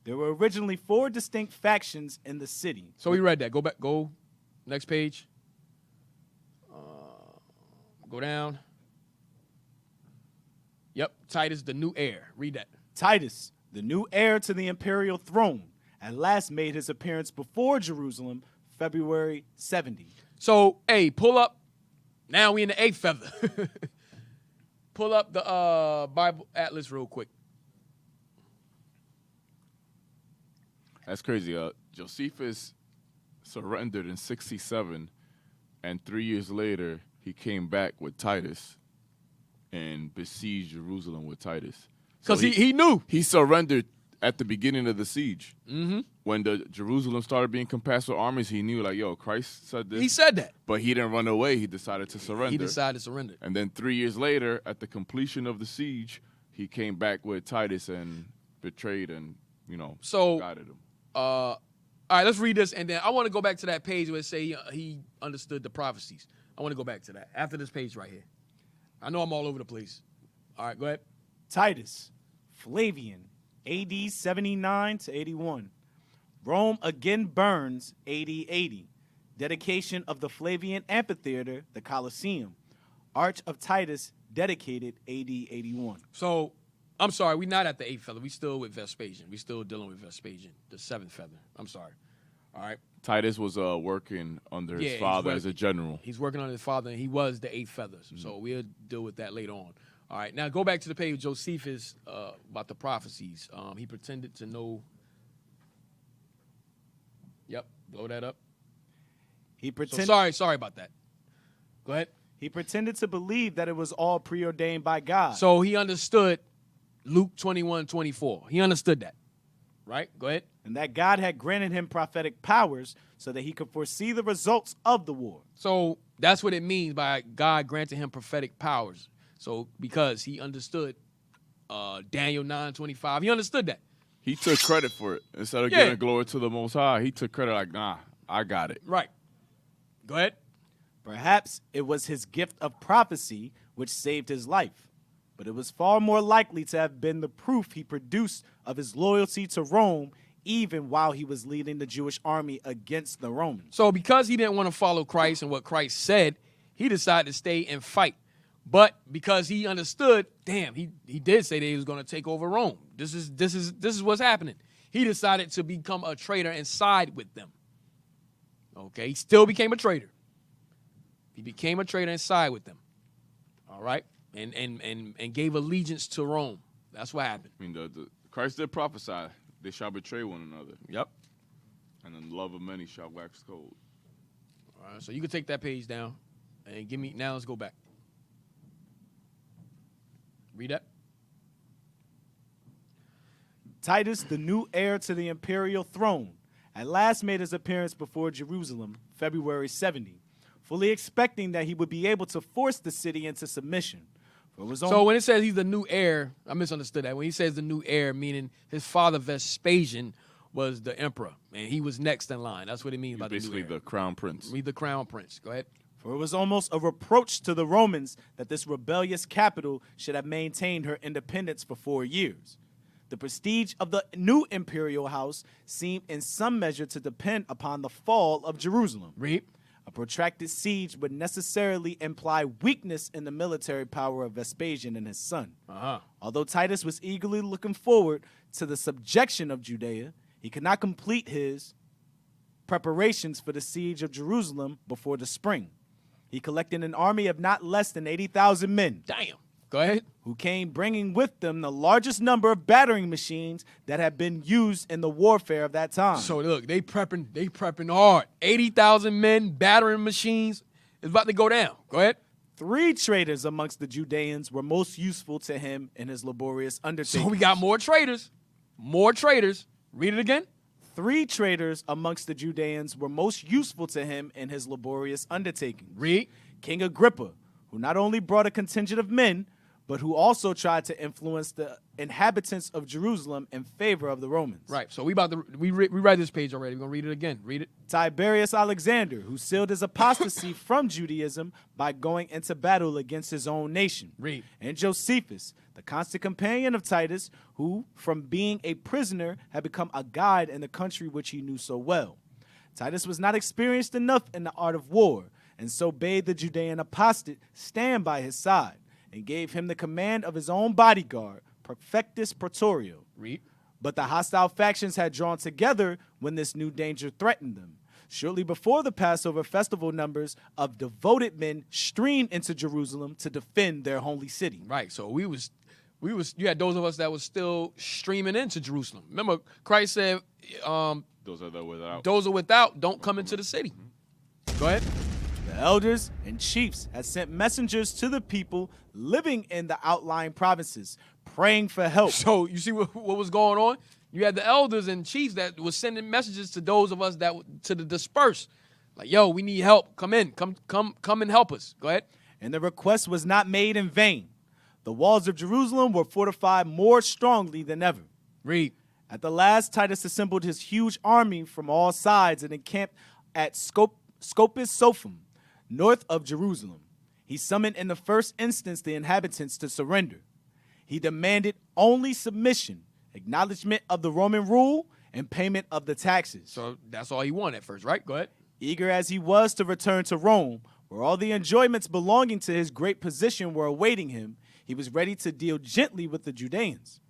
There were originally 4 distinct factions in the city. So we read that. Go back. Go next page. Go down. Yep, Titus, the new heir. Read that. Titus, the new heir to the imperial throne, at last made his appearance before Jerusalem, February 70. So, hey, pull up. Now we in the 8th feather. Pull up the Bible Atlas real quick. That's crazy. Josephus surrendered in 67, and 3 years later, he came back with Titus and besieged Jerusalem with Titus. Because he knew. He surrendered at the beginning of the siege. Mm-hmm. When the Jerusalem started being compassed with armies, he knew, Christ said this. He said that. But he didn't run away. He decided to surrender. He decided to surrender. And then 3 years later, at the completion of the siege, he came back with Titus and betrayed and, guided him. All right, let's read this. And then I want to go back to that page where it say he understood the prophecies. I want to go back to that after this page right here. I know I'm all over the place. All right, go ahead. Titus, Flavian, AD 79 to 81. Rome again burns, AD 80. Dedication of the Flavian Amphitheater, the Colosseum. Arch of Titus, dedicated, AD 81. So, I'm sorry, we're not at the 8th feather. We still with Vespasian. We still dealing with Vespasian, the 7th feather. I'm sorry. All right. Titus was working under his father as a general. He's working under his father, and he was the 8th feather. So we'll deal with that later on. All right. Now go back to the page of Josephus about the prophecies. He pretended to know. Yep. Blow that up. He pretended. Sorry about that. Go ahead. He pretended to believe that it was all preordained by God. So he understood Luke 21:24. He understood that. Right? Go ahead. And that God had granted him prophetic powers so that he could foresee the results of the war. So That's what it means by God granting him prophetic powers. So because he understood Daniel 9:25, he understood that. He took credit for it. Instead of giving glory to the Most High, he took credit like, nah, I got it. Right. Go ahead. Perhaps it was his gift of prophecy which saved his life, but it was far more likely to have been the proof he produced of his loyalty to Rome even while he was leading the Jewish army against the Romans. So because he didn't want to follow Christ and what Christ said, he decided to stay and fight. But because he understood, damn, he did say that he was going to take over Rome. This is what's happening. He decided to become a traitor and side with them. Okay, he still became a traitor. He became a traitor and side with them. All right, and gave allegiance to Rome. That's what happened. I mean, Christ did prophesy, they shall betray one another. Yep. And then the love of many shall wax cold. All right, so you can take that page down and give me, now let's go back. Read that. Titus, the new heir to the imperial throne, at last made his appearance before Jerusalem, February 70, fully expecting that he would be able to force the city into submission. For it was so when it says he's the new heir, I misunderstood that. When he says the new heir, meaning his father Vespasian was the emperor, and he was next in line. That's what it means by the new heir. Basically the crown prince. Read the crown prince. Go ahead. For it was almost a reproach to the Romans that this rebellious capital should have maintained her independence for 4 years. The prestige of the new imperial house seemed in some measure to depend upon the fall of Jerusalem. Read. A protracted siege would necessarily imply weakness in the military power of Vespasian and his son. Although Titus was eagerly looking forward to the subjection of Judea, he could not complete his preparations for the siege of Jerusalem before the spring. He collected an army of not less than 80,000 men. Damn. Go ahead. Who came bringing with them the largest number of battering machines that had been used in the warfare of that time. So look, they prepping hard. 80,000 men, battering machines. It's about to go down. Go ahead. 3 traitors amongst the Judeans were most useful to him in his laborious undertaking. So we got more traitors. More traitors. Read it again. 3 traitors amongst the Judeans were most useful to him in his laborious undertaking. Read. King Agrippa, who not only brought a contingent of men, but who also tried to influence the inhabitants of Jerusalem in favor of the Romans. Right. So we read this page already. We're gonna read it again. Read it. Tiberius Alexander, who sealed his apostasy from Judaism by going into battle against his own nation. Read. And Josephus, the constant companion of Titus, who, from being a prisoner, had become a guide in the country which he knew so well. Titus was not experienced enough in the art of war, and so bade the Judean apostate stand by his side, and gave him the command of his own bodyguard, Perfectus Praetorio. Read. But the hostile factions had drawn together when this new danger threatened them. Shortly before the Passover festival, numbers of devoted men streamed into Jerusalem to defend their holy city. Right. So you had those of us that was still streaming into Jerusalem. Remember, Christ said, those are without, don't come into the city. Go ahead. The elders and chiefs had sent messengers to the people living in the outlying provinces, praying for help. So you see what was going on? You had the elders and chiefs that was sending messages to those of us that to the dispersed. Like, yo, we need help. Come in. Come and help us. Go ahead. And the request was not made in vain. The walls of Jerusalem were fortified more strongly than ever. Read. At the last, Titus assembled his huge army from all sides and encamped at Scopus Sophum, north of Jerusalem. He summoned in the first instance the inhabitants to surrender. He demanded only submission, acknowledgement of the Roman rule, and payment of the taxes. So that's all he wanted at first, right? Go ahead. Eager as he was to return to Rome, where all the enjoyments belonging to his great position were awaiting him, he was ready to deal gently with the Judeans.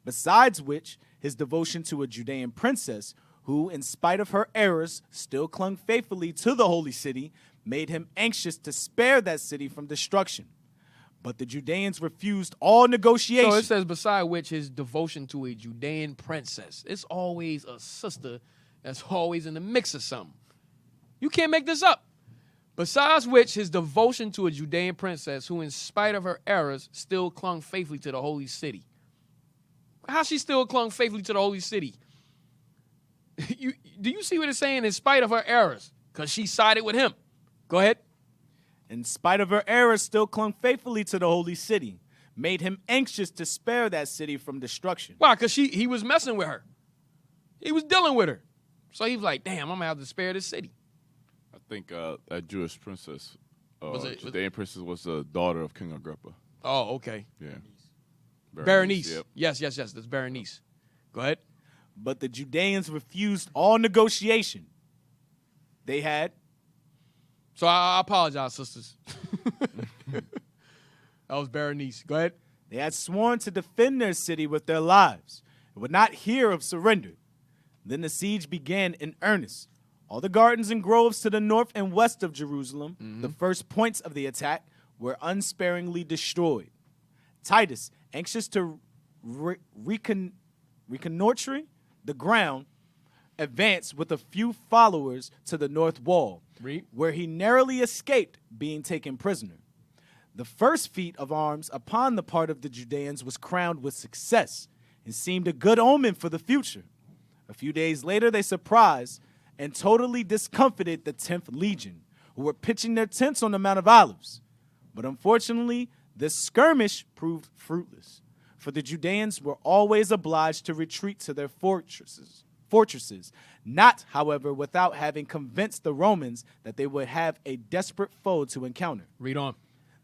Besides which, his devotion to a Judean princess, who, in spite of her errors, still clung faithfully to the holy city, made him anxious to spare that city from destruction. But the Judeans refused all negotiation. So it says, beside which his devotion to a Judean princess. It's always a sister that's always in the mix of something. You can't make this up. Besides which his devotion to a Judean princess who, in spite of her errors, still clung faithfully to the holy city. How she still clung faithfully to the holy city? Do you see what it's saying? In spite of her errors, because she sided with him. Go ahead. in spite of her errors, still clung faithfully to the holy city, made him anxious to spare that city from destruction. Why? Because he was messing with her. He was dealing with her. So he was like, damn, I'm going to have to spare this city. I think that Jewish princess, Was Judean princess, was the daughter of King Agrippa. Oh, okay. Yeah. Berenice. Yep. Yes. That's Berenice. Go ahead. But the Judeans refused all negotiation. They had. So I apologize, sisters. That was Berenice. Go ahead. They had sworn to defend their city with their lives and would not hear of surrender. Then the siege began in earnest. All the gardens and groves to the north and west of Jerusalem, the first points of the attack, were unsparingly destroyed. Titus, anxious to reconnoiter the ground, advanced with a few followers to the north wall, where he narrowly escaped being taken prisoner. The first feat of arms upon the part of the Judeans was crowned with success and seemed a good omen for the future. A few days later, they surprised and totally discomfited the 10th Legion, who were pitching their tents on the Mount of Olives. But unfortunately, this skirmish proved fruitless, for the Judeans were always obliged to retreat to their fortresses, not, however, without having convinced the Romans that they would have a desperate foe to encounter. Read on.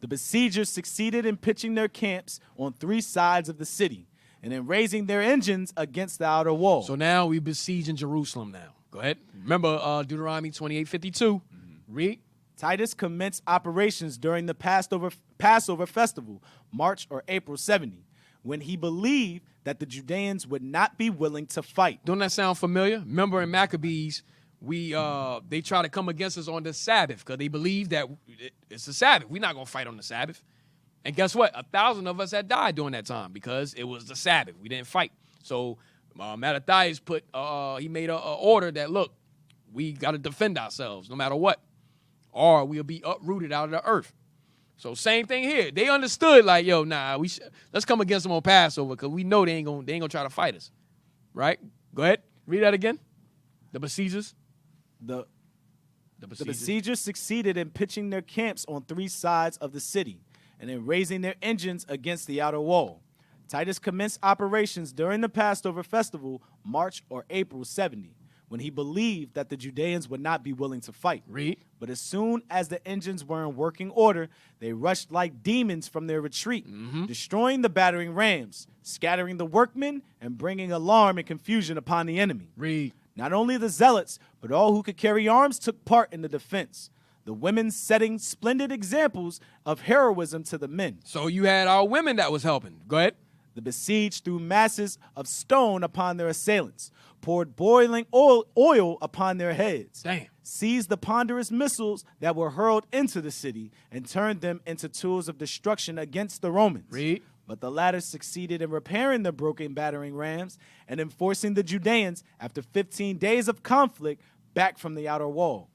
The besiegers succeeded in pitching their camps on 3 sides of the city and in raising their engines against the outer wall. So now we besieging Jerusalem now. Go ahead. Remember Deuteronomy 28:52. Read. Titus commenced operations during the Passover festival, March or April 70, when he believed that the Judeans would not be willing to fight. Don't that sound familiar? Remember in Maccabees, they try to come against us on the Sabbath because they believe that it's the Sabbath. We're not going to fight on the Sabbath. And guess what? 1,000 of us had died during that time because it was the Sabbath. We didn't fight. So Mattathias he made an order that, look, we got to defend ourselves no matter what, or we'll be uprooted out of the earth. So same thing here. They understood, like, yo, nah, let's come against them on Passover because we know they ain't gonna try to fight us, right? Go ahead, read that again. The besiegers. The besiegers succeeded in pitching their camps on 3 sides of the city and in raising their engines against the outer wall. Titus commenced operations during the Passover festival, March or April 70, when he believed that the Judeans would not be willing to fight. Read. But as soon as the engines were in working order, they rushed like demons from their retreat, destroying the battering rams, scattering the workmen, and bringing alarm and confusion upon the enemy. Read. Not only the zealots, but all who could carry arms took part in the defense, the women setting splendid examples of heroism to the men. So you had our women that was helping. Go ahead. The besieged threw masses of stone upon their assailants, poured boiling oil upon their heads, seized the ponderous missiles that were hurled into the city, and turned them into tools of destruction against the Romans. Read. But the latter succeeded in repairing the broken battering rams and in forcing the Judeans, after 15 days of conflict, back from the outer wall.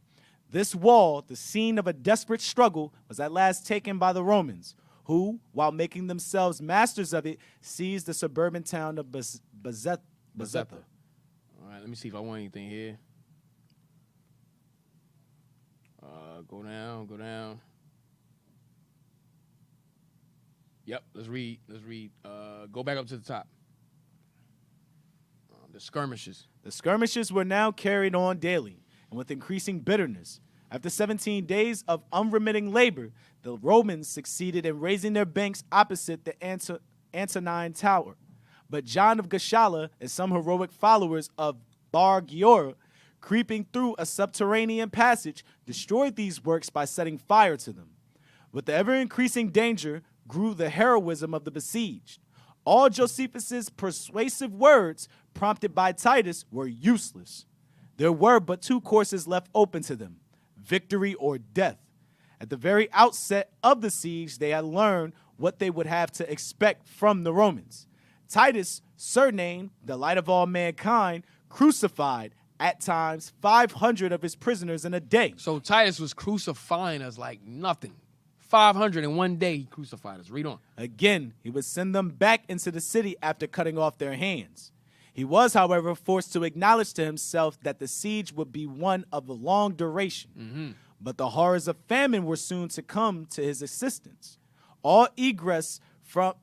This wall, the scene of a desperate struggle, was at last taken by the Romans, who, while making themselves masters of it, seized the suburban town of Bezetha. All right, let me see if I want anything here. Go down. Yep, let's read. Go back up to the top. The skirmishes. The skirmishes were now carried on daily and with increasing bitterness. After 17 days of unremitting labor, the Romans succeeded in raising their banks opposite the Antonine Tower. But John of Gischala and some heroic followers of Bar Giora, creeping through a subterranean passage, destroyed these works by setting fire to them. With the ever-increasing danger grew the heroism of the besieged. All Josephus's persuasive words, prompted by Titus, were useless. There were but 2 courses left open to them: victory or death. At the very outset of the siege, they had learned what they would have to expect from the Romans. Titus, surnamed the light of all mankind, crucified at times 500 of his prisoners in a day. So Titus was crucifying us like nothing. 500 in one day he crucified us. Read on. Again, he would send them back into the city after cutting off their hands. He was, however, forced to acknowledge to himself that the siege would be one of a long duration. But the horrors of famine were soon to come to his assistance. All egress from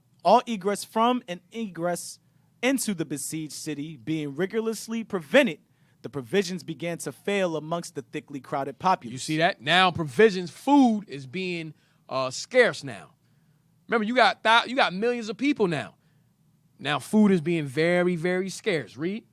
and egress into the besieged city being rigorously prevented, the provisions began to fail amongst the thickly crowded populace. You see that? Now provisions, food is being scarce now. Remember, you got millions of people now. Now food is being very, very scarce. Read.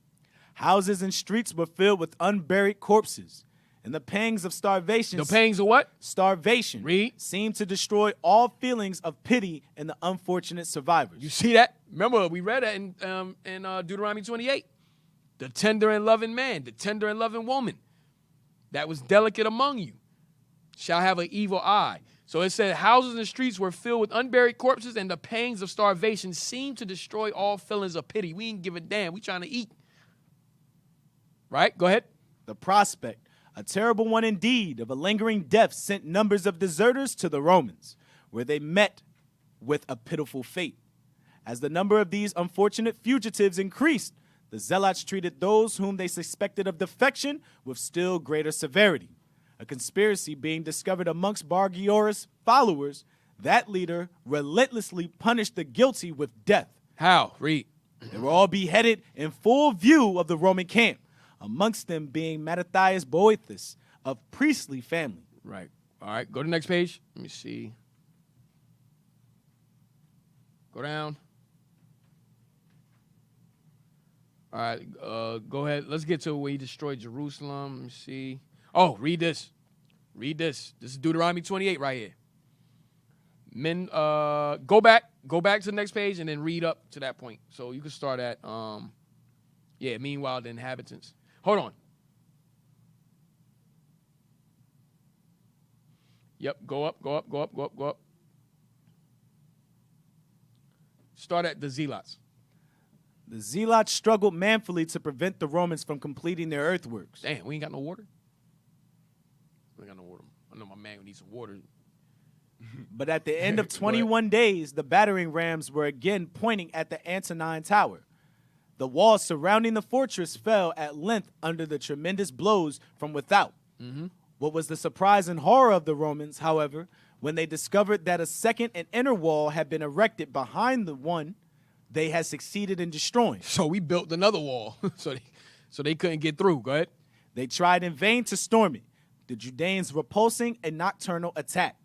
Houses and streets were filled with unburied corpses, and the pangs of starvation. The pangs of what? Starvation. Read. Seemed to destroy all feelings of pity in the unfortunate survivors. You see that? Remember, we read that in Deuteronomy 28. The tender and loving man, the tender and loving woman that was delicate among you shall have an evil eye. So it said houses and streets were filled with unburied corpses, and the pangs of starvation seemed to destroy all feelings of pity. We ain't give a damn. We trying to eat. Right? Go ahead. The prospect, a terrible one indeed, of a lingering death sent numbers of deserters to the Romans, where they met with a pitiful fate. As the number of these unfortunate fugitives increased, the zealots treated those whom they suspected of defection with still greater severity. A conspiracy being discovered amongst Bar Giorgis' followers, that leader relentlessly punished the guilty with death. How? Read. They were all beheaded in full view of the Roman camp, amongst them being Mattathias Boethus, of priestly family. Right. All right, go to the next page. Let me see. Go down. All right, go ahead. Let's get to where he destroyed Jerusalem. Let me see. Oh, read this. Read this. This is Deuteronomy 28 right here. Men, go back to the next page and then read up to that point. So you can start at, meanwhile, the inhabitants. Hold on. Yep, go up. Start at the zealots. The zealots struggled manfully to prevent the Romans from completing their earthworks. Damn, we ain't got no water? We ain't got no water. I know my man needs some water. But at the end of 21 days, the battering rams were again pointing at the Antonine Tower. The walls surrounding the fortress fell at length under the tremendous blows from without. Mm-hmm. What was the surprise and horror of the Romans, however, when they discovered that a second and inner wall had been erected behind the one they had succeeded in destroying. So we built another wall so they couldn't get through. Go ahead. They tried in vain to storm it, the Judeans repulsing a nocturnal attack.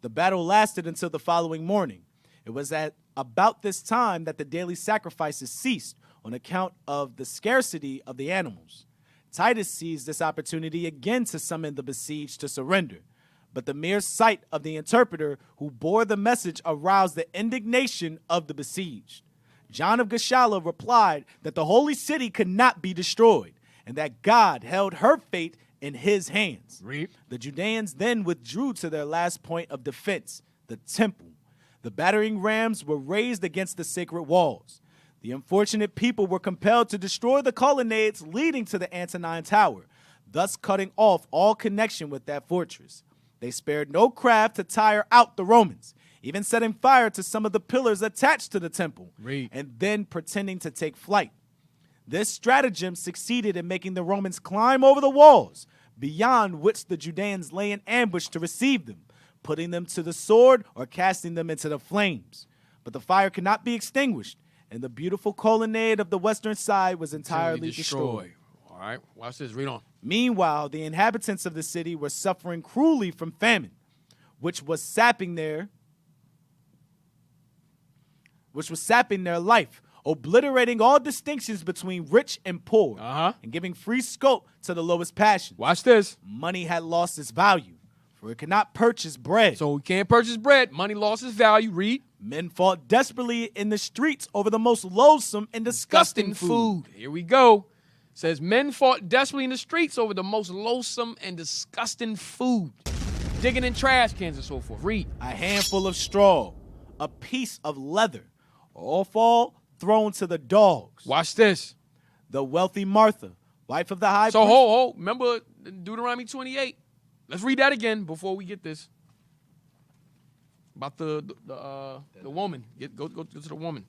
The battle lasted until the following morning. It was at about this time that the daily sacrifices ceased on account of the scarcity of the animals. Titus seized this opportunity again to summon the besieged to surrender. But the mere sight of the interpreter who bore the message aroused the indignation of the besieged. John of Gischala replied that the holy city could not be destroyed and that God held her fate in his hands. Read. The Judeans then withdrew to their last point of defense, the temple. The battering rams were raised against the sacred walls. The unfortunate people were compelled to destroy the colonnades leading to the Antonine Tower, thus cutting off all connection with that fortress. They spared no craft to tire out the Romans, even setting fire to some of the pillars attached to the temple, and then pretending to take flight. This stratagem succeeded in making the Romans climb over the walls, beyond which the Judeans lay in ambush to receive them, putting them to the sword or casting them into the flames. But the fire could not be extinguished, and the beautiful colonnade of the western side was entirely destroyed. All right, watch this. Read on. Meanwhile, the inhabitants of the city were suffering cruelly from famine, which was sapping their life, obliterating all distinctions between rich and poor, and giving free scope to the lowest passions. Watch this. Money had lost its value, for it could not purchase bread. So we can't purchase bread. Money lost its value. Read. Men fought desperately in the streets over the most loathsome and disgusting food. Here we go. It says men fought desperately in the streets over the most loathsome and disgusting food. Digging in trash cans and so forth. Read. A handful of straw, a piece of leather, all thrown to the dogs. Watch this. The wealthy Martha, wife of the high priest. So hold. Remember Deuteronomy 28. Let's read that again before we get this. About the woman. Go to the woman.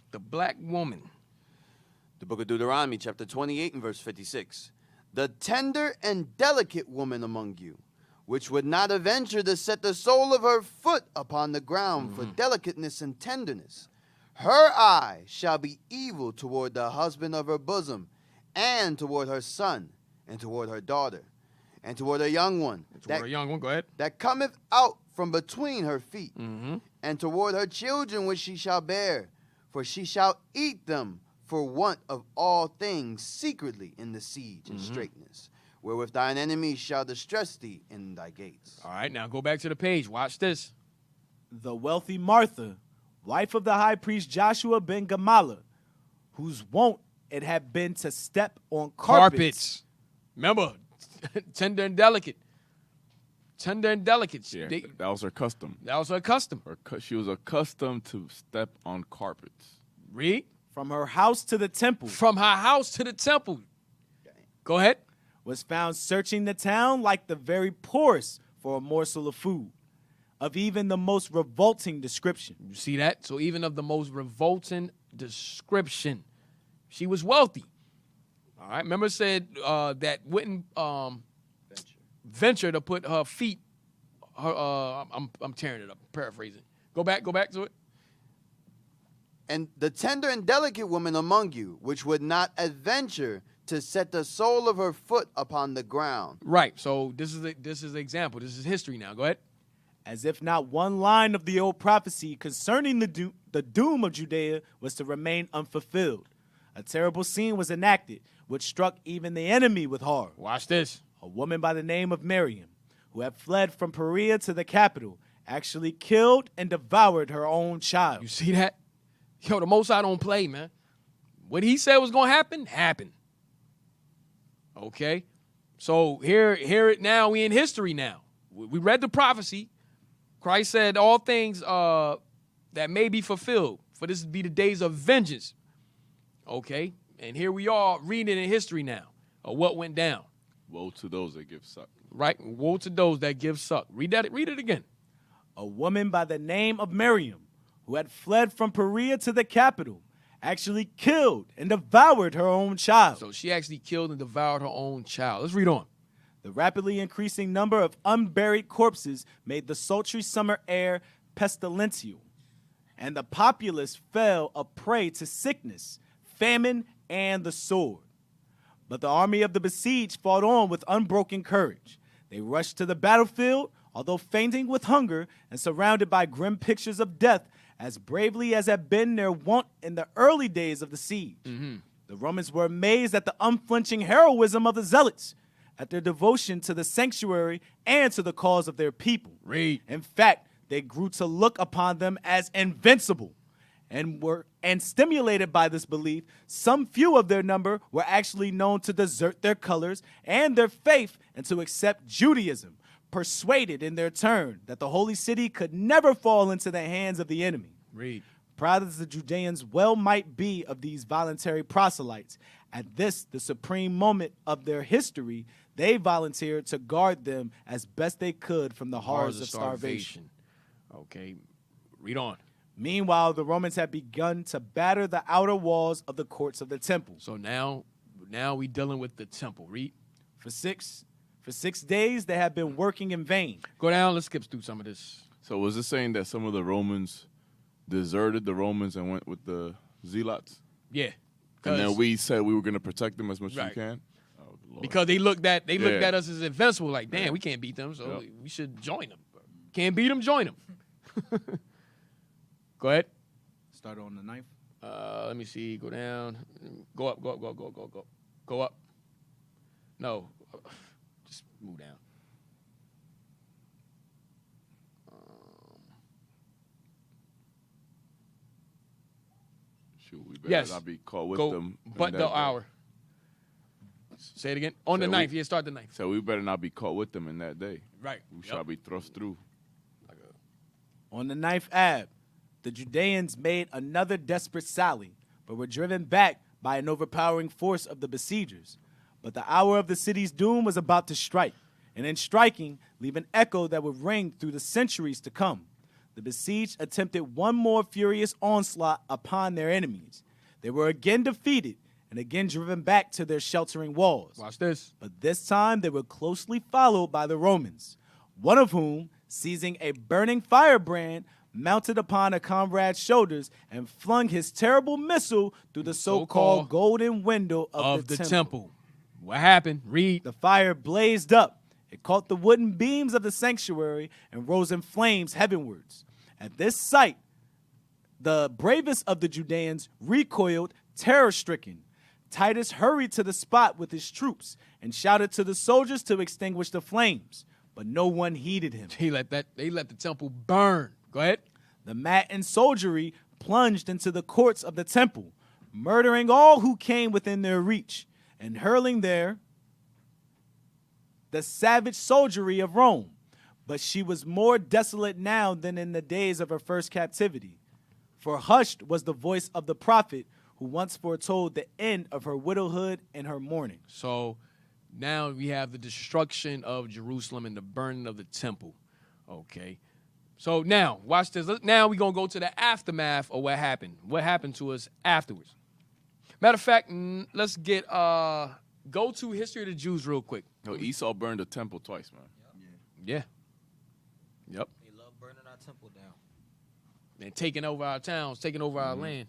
The black woman. The book of Deuteronomy, chapter 28 and verse 56. The tender and delicate woman among you, which would not adventure to set the sole of her foot upon the ground for delicateness and tenderness. Her eye shall be evil toward the husband of her bosom, and toward her son, and toward her daughter, and toward her young one. Go ahead. That cometh out from between her feet, and toward her children which she shall bear, for she shall eat them for want of all things secretly in the siege and straitness, wherewith thine enemies shall distress thee in thy gates. All right, now go back to the page. Watch this. The wealthy Martha, wife of the high priest Joshua ben Gamaliel, whose wont it had been to step on carpets. Remember, tender and delicate. Tender and delicate. Yeah, that was her custom. That was her custom. She was accustomed to step on carpets. Read. From her house to the temple. From her house to the temple. Go ahead. Was found searching the town like the very poorest for a morsel of food, of even the most revolting description. You see that? So even of the most revolting description. She was wealthy. All right. Remember it said that wouldn't venture to put her feet. I'm tearing it up. Paraphrasing. Go back to it. And the tender and delicate woman among you, which would not adventure to set the sole of her foot upon the ground. Right. So this is the example. This is history now. Go ahead. As if not one line of the old prophecy concerning the doom of Judea was to remain unfulfilled. A terrible scene was enacted, which struck even the enemy with horror. Watch this. A woman by the name of Miriam, who had fled from Perea to the capital, actually killed and devoured her own child. You see that? Yo, the Most High don't play, man. What he said was going to happen, happened. Okay? So hear it now. We in history now. We read the prophecy. Christ said all things that may be fulfilled, for this would be the days of vengeance. Okay? And here we are reading in history now of what went down. Woe to those that give suck. Right? Woe to those that give suck. Read it again. A woman by the name of Miriam, who had fled from Perea to the capital, actually killed and devoured her own child. So she actually killed and devoured her own child. Let's read on. The rapidly increasing number of unburied corpses made the sultry summer air pestilential, and the populace fell a prey to sickness, famine, and the sword. But the army of the besieged fought on with unbroken courage. They rushed to the battlefield, although fainting with hunger and surrounded by grim pictures of death, as bravely as had been their wont in the early days of the siege. The Romans were amazed at the unflinching heroism of the zealots, at their devotion to the sanctuary and to the cause of their people. Read. In fact, they grew to look upon them as invincible, and stimulated by this belief, some few of their number were actually known to desert their colors and their faith and to accept Judaism, persuaded in their turn that the holy city could never fall into the hands of the enemy. Read. Proud as the Judeans well might be of these voluntary proselytes, at this, the supreme moment of their history, they volunteered to guard them as best they could from the horrors of starvation. Okay, read on. Meanwhile, the Romans had begun to batter the outer walls of the courts of the temple. So now we dealing with the temple. Read. For 6 days, they had been working in vain. Go down. Let's skip through some of this. So was it saying that some of the Romans deserted the Romans and went with the zealots? Yeah. And then we said we were going to protect them as much as Right. we can? Because they looked at us as invincible. Like, damn, we can't beat them, so we should join them. Can't beat them, join them. Go ahead. Start on the knife. Let me see. Go down. Go up. Go up. No. Just move down. Shoot, we better not be caught with them. But the hour. Say it again. On the knife. Yeah, start the knife. So we better not be caught with them in that day. Right. We shall be thrust through. On the ninth ave, the Judeans made another desperate sally, but were driven back by an overpowering force of the besiegers. But the hour of the city's doom was about to strike, and in striking, leave an echo that would ring through the centuries to come. The besieged attempted one more furious onslaught upon their enemies. They were again defeated, and again driven back to their sheltering walls. Watch this. But this time they were closely followed by the Romans, one of whom, seizing a burning firebrand, mounted upon a comrade's shoulders and flung his terrible missile through the so-called golden window of the temple. What happened? Read. The fire blazed up. It caught the wooden beams of the sanctuary and rose in flames heavenwards. At this sight, the bravest of the Judeans recoiled, terror-stricken. Titus hurried to the spot with his troops and shouted to the soldiers to extinguish the flames, but no one heeded him. They let the temple burn. Go ahead. The maddened soldiery plunged into the courts of the temple, murdering all who came within their reach, and hurling there the savage soldiery of Rome. But she was more desolate now than in the days of her first captivity. For hushed was the voice of the prophet who once foretold the end of her widowhood and her mourning. So now we have the destruction of Jerusalem and the burning of the temple. Okay. So now, watch this. Now we're going to go to the aftermath of what happened. What happened to us afterwards. Matter of fact, let's get, go to History of the Jews real quick. No, Esau burned the temple twice, man. Yeah. Yep. They love burning our temple down. And taking over our towns, taking over our land.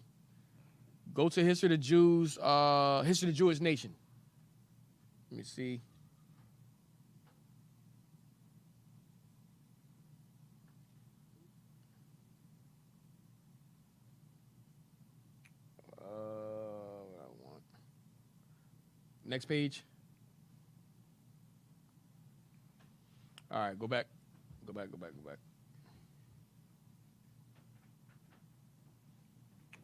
Go to History of the Jews, History of the Jewish Nation. Let me see. What I want. Next page. All right, go back. Go back.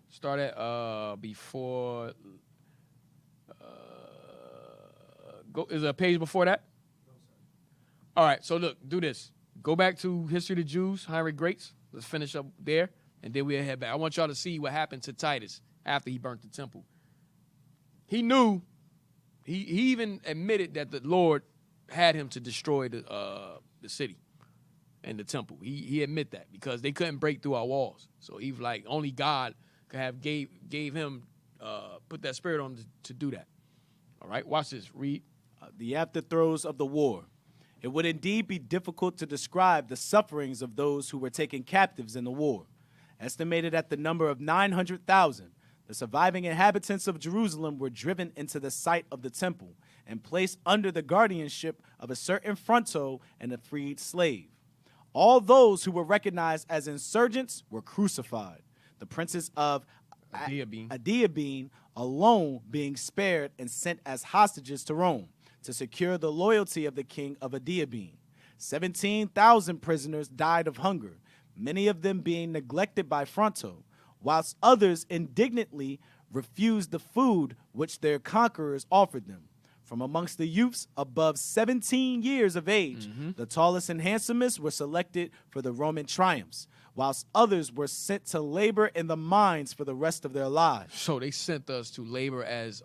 Start at before. Is there a page before that? All right, so look, do this. Go back to History of the Jews, Heinrich Graetz. Let's finish up there, and then we'll head back. I want y'all to see what happened to Titus after he burnt the temple. He knew, he even admitted that the Lord had him to destroy the city and the temple. He admit that because they couldn't break through our walls. So he was like, only God could have gave him, put that spirit on to do that. All right, watch this. Read. The afterthroes of the war. It would indeed be difficult to describe the sufferings of those who were taken captives in the war. Estimated at the number of 900,000, the surviving inhabitants of Jerusalem were driven into the site of the temple and placed under the guardianship of a certain fronto and a freed slave. All those who were recognized as insurgents were crucified. The princes of Adiabene alone being spared and sent as hostages to Rome to secure the loyalty of the king of Adiabene. 17,000 prisoners died of hunger, many of them being neglected by Fronto, whilst others indignantly refused the food which their conquerors offered them. From amongst the youths above 17 years of age, the tallest and handsomest were selected for the Roman triumphs, whilst others were sent to labor in the mines for the rest of their lives. So they sent us to labor as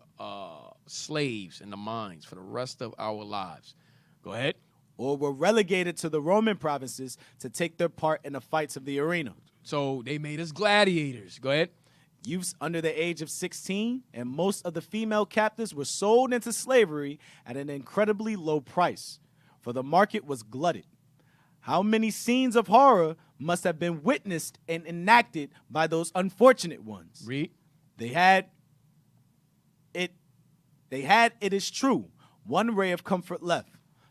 slaves in the mines for the rest of our lives. Go ahead. Or were relegated to the Roman provinces to take their part in the fights of the arena. So they made us gladiators. Go ahead. Youths under the age of 16 and most of the female captives were sold into slavery at an incredibly low price, for the market was glutted. How many scenes of horror must have been witnessed and enacted by those unfortunate ones? Read. They had, it is true, one ray of comfort left.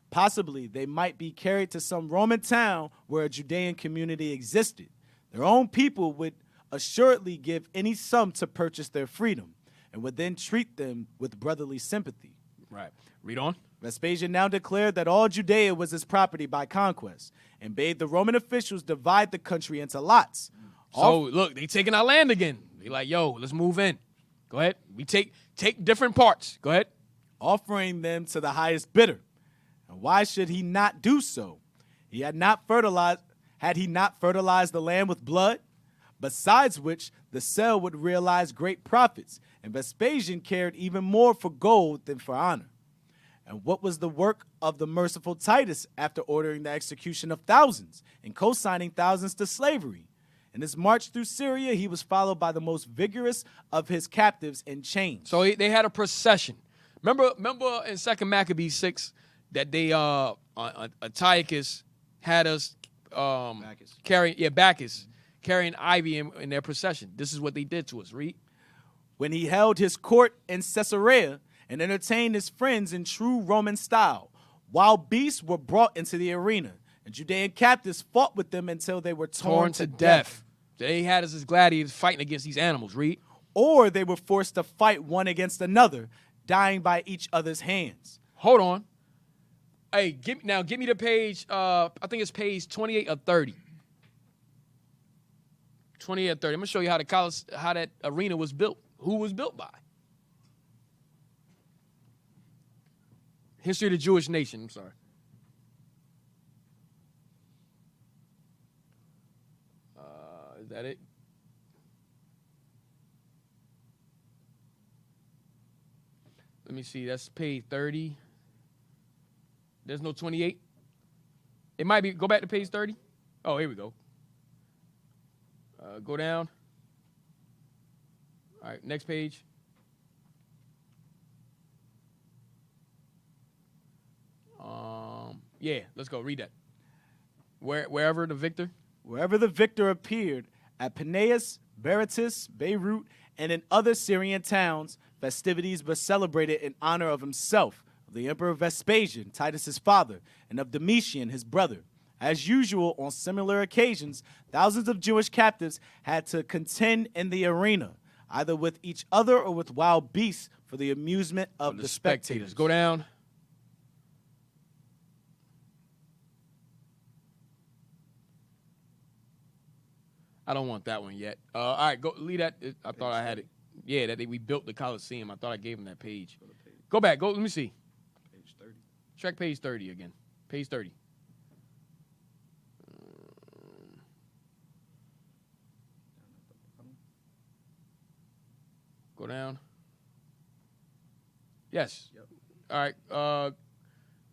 Possibly they might be carried to some Roman town where a Judean community existed. Their own people would assuredly give any sum to purchase their freedom and would then treat them with brotherly sympathy. Right. Read on. Vespasian now declared that all Judea was his property by conquest and bade the Roman officials divide the country into lots. So, look, they taking our land again. They like, yo, let's move in. Go ahead. We take different parts. Go ahead. Offering them to the highest bidder. And why should he not do so? Had he not fertilized the land with blood? Besides which, the sale would realize great profits, and Vespasian cared even more for gold than for honor. And what was the work of the merciful Titus after ordering the execution of thousands and co-signing thousands to slavery? In his march through Syria, he was followed by the most vigorous of his captives in chains. So they had a procession. Remember in 2 Maccabees 6 that they Antiochus had us Bacchus carrying ivy in their procession. This is what they did to us. Read. When he held his court in Caesarea and entertained his friends in true Roman style, wild beasts were brought into the arena, and Judean captives fought with them until they were torn to death. They had us as gladiators fighting against these animals. Read. Or they were forced to fight one against another, dying by each other's hands. Hold on. Hey, give me the page. I think it's page 28 or 30. 28 or 30. I'm gonna show you how that arena was built. Who was built by? History of the Jewish nation. I'm sorry. Is that it? Let me see. That's page 30. There's no 28. It might be. Go back to page 30. Oh, here we go. Go down. All right, next page. Yeah, let's go. Read that. Wherever the victor appeared, at Peneus, Berytus, Beirut, and in other Syrian towns, festivities were celebrated in honor of himself, of the Emperor Vespasian, Titus his father, and of Domitian his brother. As usual, on similar occasions, thousands of Jewish captives had to contend in the arena, either with each other or with wild beasts for the amusement of the spectators. Go down. I don't want that one yet. All right, go leave that. I thought I had it. Yeah, we built the Coliseum. I thought I gave him that page. Go back. Let me see. Page 30. Check page 30 again. Page 30. Go down. Yes. Yep. All right.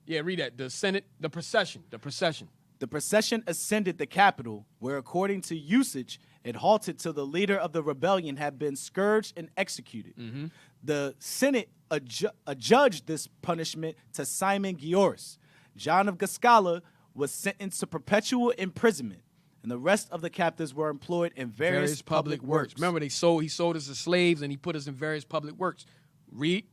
Yeah, read that. The Senate, the procession. The procession ascended the Capitol, where, according to usage, it halted till the leader of the rebellion had been scourged and executed. Mm-hmm. The Senate adjudged this punishment to Simon Gioris. John of Gascala was sentenced to perpetual imprisonment, and the rest of the captives were employed in various public works. Remember, he sold us as slaves, and he put us in various public works. Read.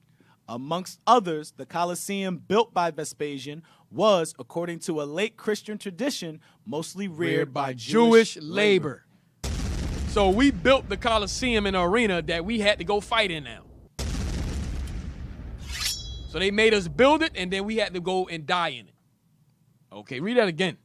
Amongst others, the Colosseum built by Vespasian was, according to a late Christian tradition, mostly reared by Jewish labor. So we built the Colosseum in an arena that we had to go fight in now. So they made us build it, and then we had to go and die in it. Okay, read that again.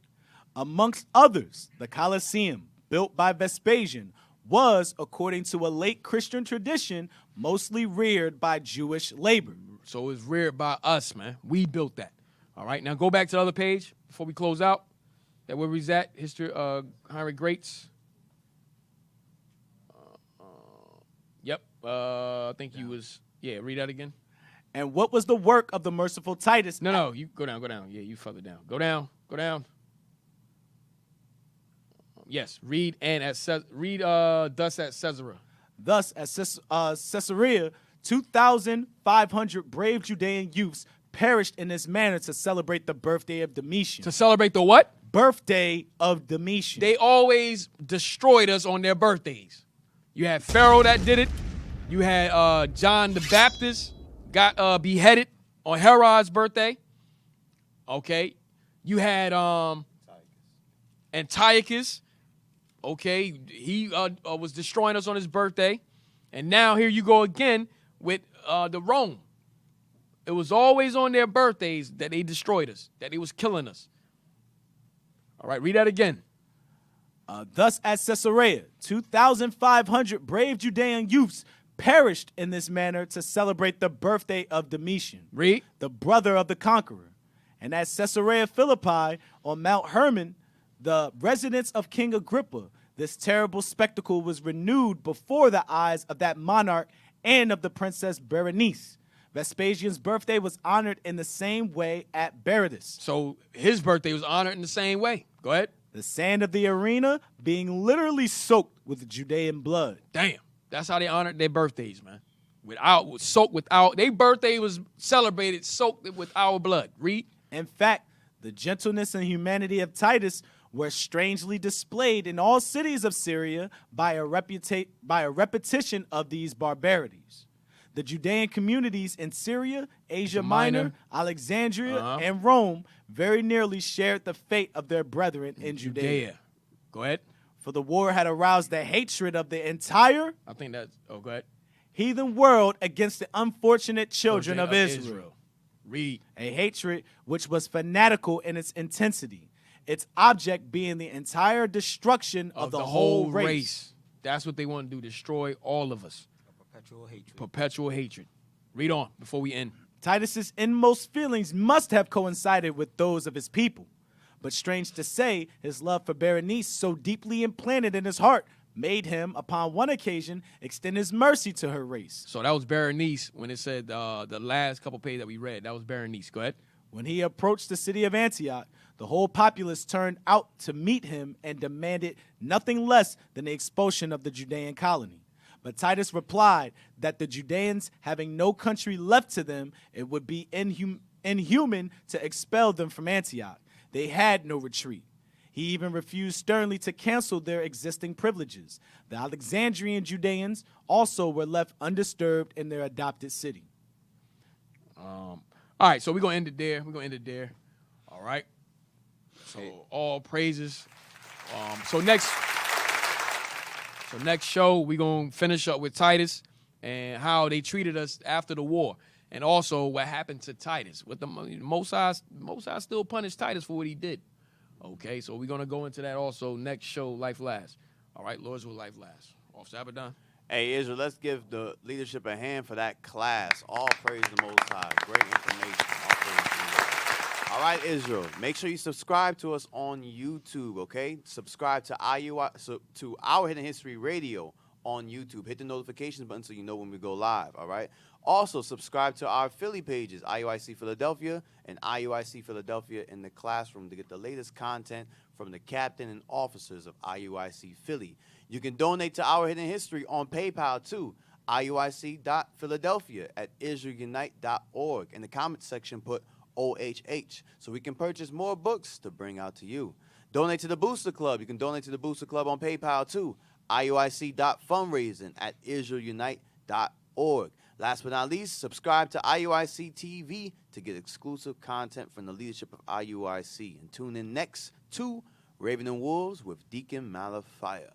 Amongst others, the Colosseum, built by Vespasian, was, according to a late Christian tradition, mostly reared by Jewish labor. So it's reared by us, man. We built that. All right, now go back to the other page before we close out. That where we's at, history, Henry Greats. Yep, I think you was, read that again. And what was the work of the merciful Titus? No, you go down. Yeah, you further down. Go down. Yes, read thus at Caesarea. Thus at Caesarea, 2,500 brave Judean youths perished in this manner to celebrate the birthday of Domitian. To celebrate the what? Birthday of Domitian. They always destroyed us on their birthdays. You had Pharaoh that did it. You had John the Baptist got beheaded on Herod's birthday. Okay. You had Antiochus. Okay, he was destroying us on his birthday. And now here you go again with the Rome. It was always on their birthdays that they destroyed us, that they was killing us. All right, read that again. Thus at Caesarea, 2,500 brave Judean youths perished in this manner to celebrate the birthday of Domitian, read, the brother of the conqueror. And at Caesarea Philippi on Mount Hermon, the residence of King Agrippa, this terrible spectacle was renewed before the eyes of that monarch and of the princess Berenice. Vespasian's birthday was honored in the same way at Berytus. So his birthday was honored in the same way. Go ahead. the sand of the arena being literally soaked with Judean blood. Damn. That's how they honored their birthdays, man. Soaked with our, their birthday was celebrated, soaked with our blood. Read. In fact, the gentleness and humanity of Titus were strangely displayed in all cities of Syria by a repetition of these barbarities. The Judean communities in Syria, Asia Minor, Alexandria, and Rome very nearly shared the fate of their brethren in Judea. Go ahead. For the war had aroused the hatred of the entire go ahead. Heathen world against the unfortunate children of Israel. Read. A hatred which was fanatical in its intensity, its object being the entire destruction of the whole race. That's what they want to do, destroy all of us. Perpetual hatred. Perpetual hatred. Read on before we end. Titus's inmost feelings must have coincided with those of his people. But strange to say, his love for Berenice, so deeply implanted in his heart, made him, upon one occasion, extend his mercy to her race. So that was Berenice when it said the last couple pages that we read. That was Berenice. Go ahead. When he approached the city of Antioch, the whole populace turned out to meet him and demanded nothing less than the expulsion of the Judean colony. But Titus replied that the Judeans, having no country left to them, it would be inhuman to expel them from Antioch. They had no retreat. He even refused sternly to cancel their existing privileges. The Alexandrian Judeans also were left undisturbed in their adopted city. All right, so we're going to end it there. All right. So all praises. So next show, we're going to finish up with Titus and how they treated us after the war. And also what happened to Titus. With the Most High still punished Titus for what he did. Okay, so we're going to go into that also next show, Life Lasts. All right, Lord's will Life Lasts. Off Sabbath. Hey, Israel, let's give the leadership a hand for that class. All praise the Most High. Great information. All praise the Lord. All right, Israel, make sure you subscribe to us on YouTube, okay? Subscribe to Our Hidden History Radio on YouTube. Hit the notifications button so you know when we go live, all right? Also, subscribe to our Philly pages, IUIC Philadelphia and IUIC Philadelphia in the Classroom to get the latest content from the captain and officers of IUIC Philly. You can donate to Our Hidden History on PayPal, too, IUIC.Philadelphia at IsraelUnite.org. In the comments section, put OHH so we can purchase more books to bring out to you. Donate to the Booster Club. You can donate to the Booster Club on PayPal, too, IUIC.Fundraising at IsraelUnite.org. Last but not least, subscribe to IUIC TV to get exclusive content from the leadership of IUIC. And tune in next to Raven and Wolves with Deacon Malafire.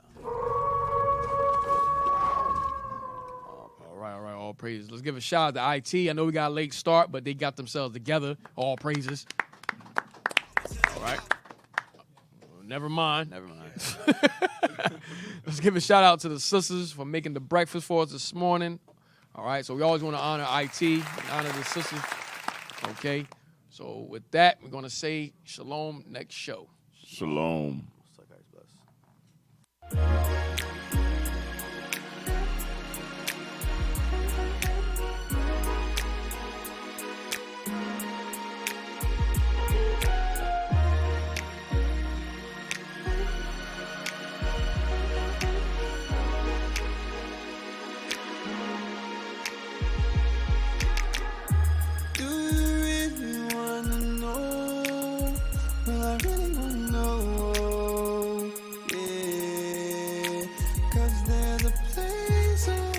All right, all praises. Let's give a shout out to IT. I know we got a late start, but they got themselves together. All praises. All right. Never mind. Let's give a shout out to the sisters for making the breakfast for us this morning. All right, so we always want to honor IT and honor the sisters. Okay, so with that, we're going to say shalom next show. Shalom. Bless.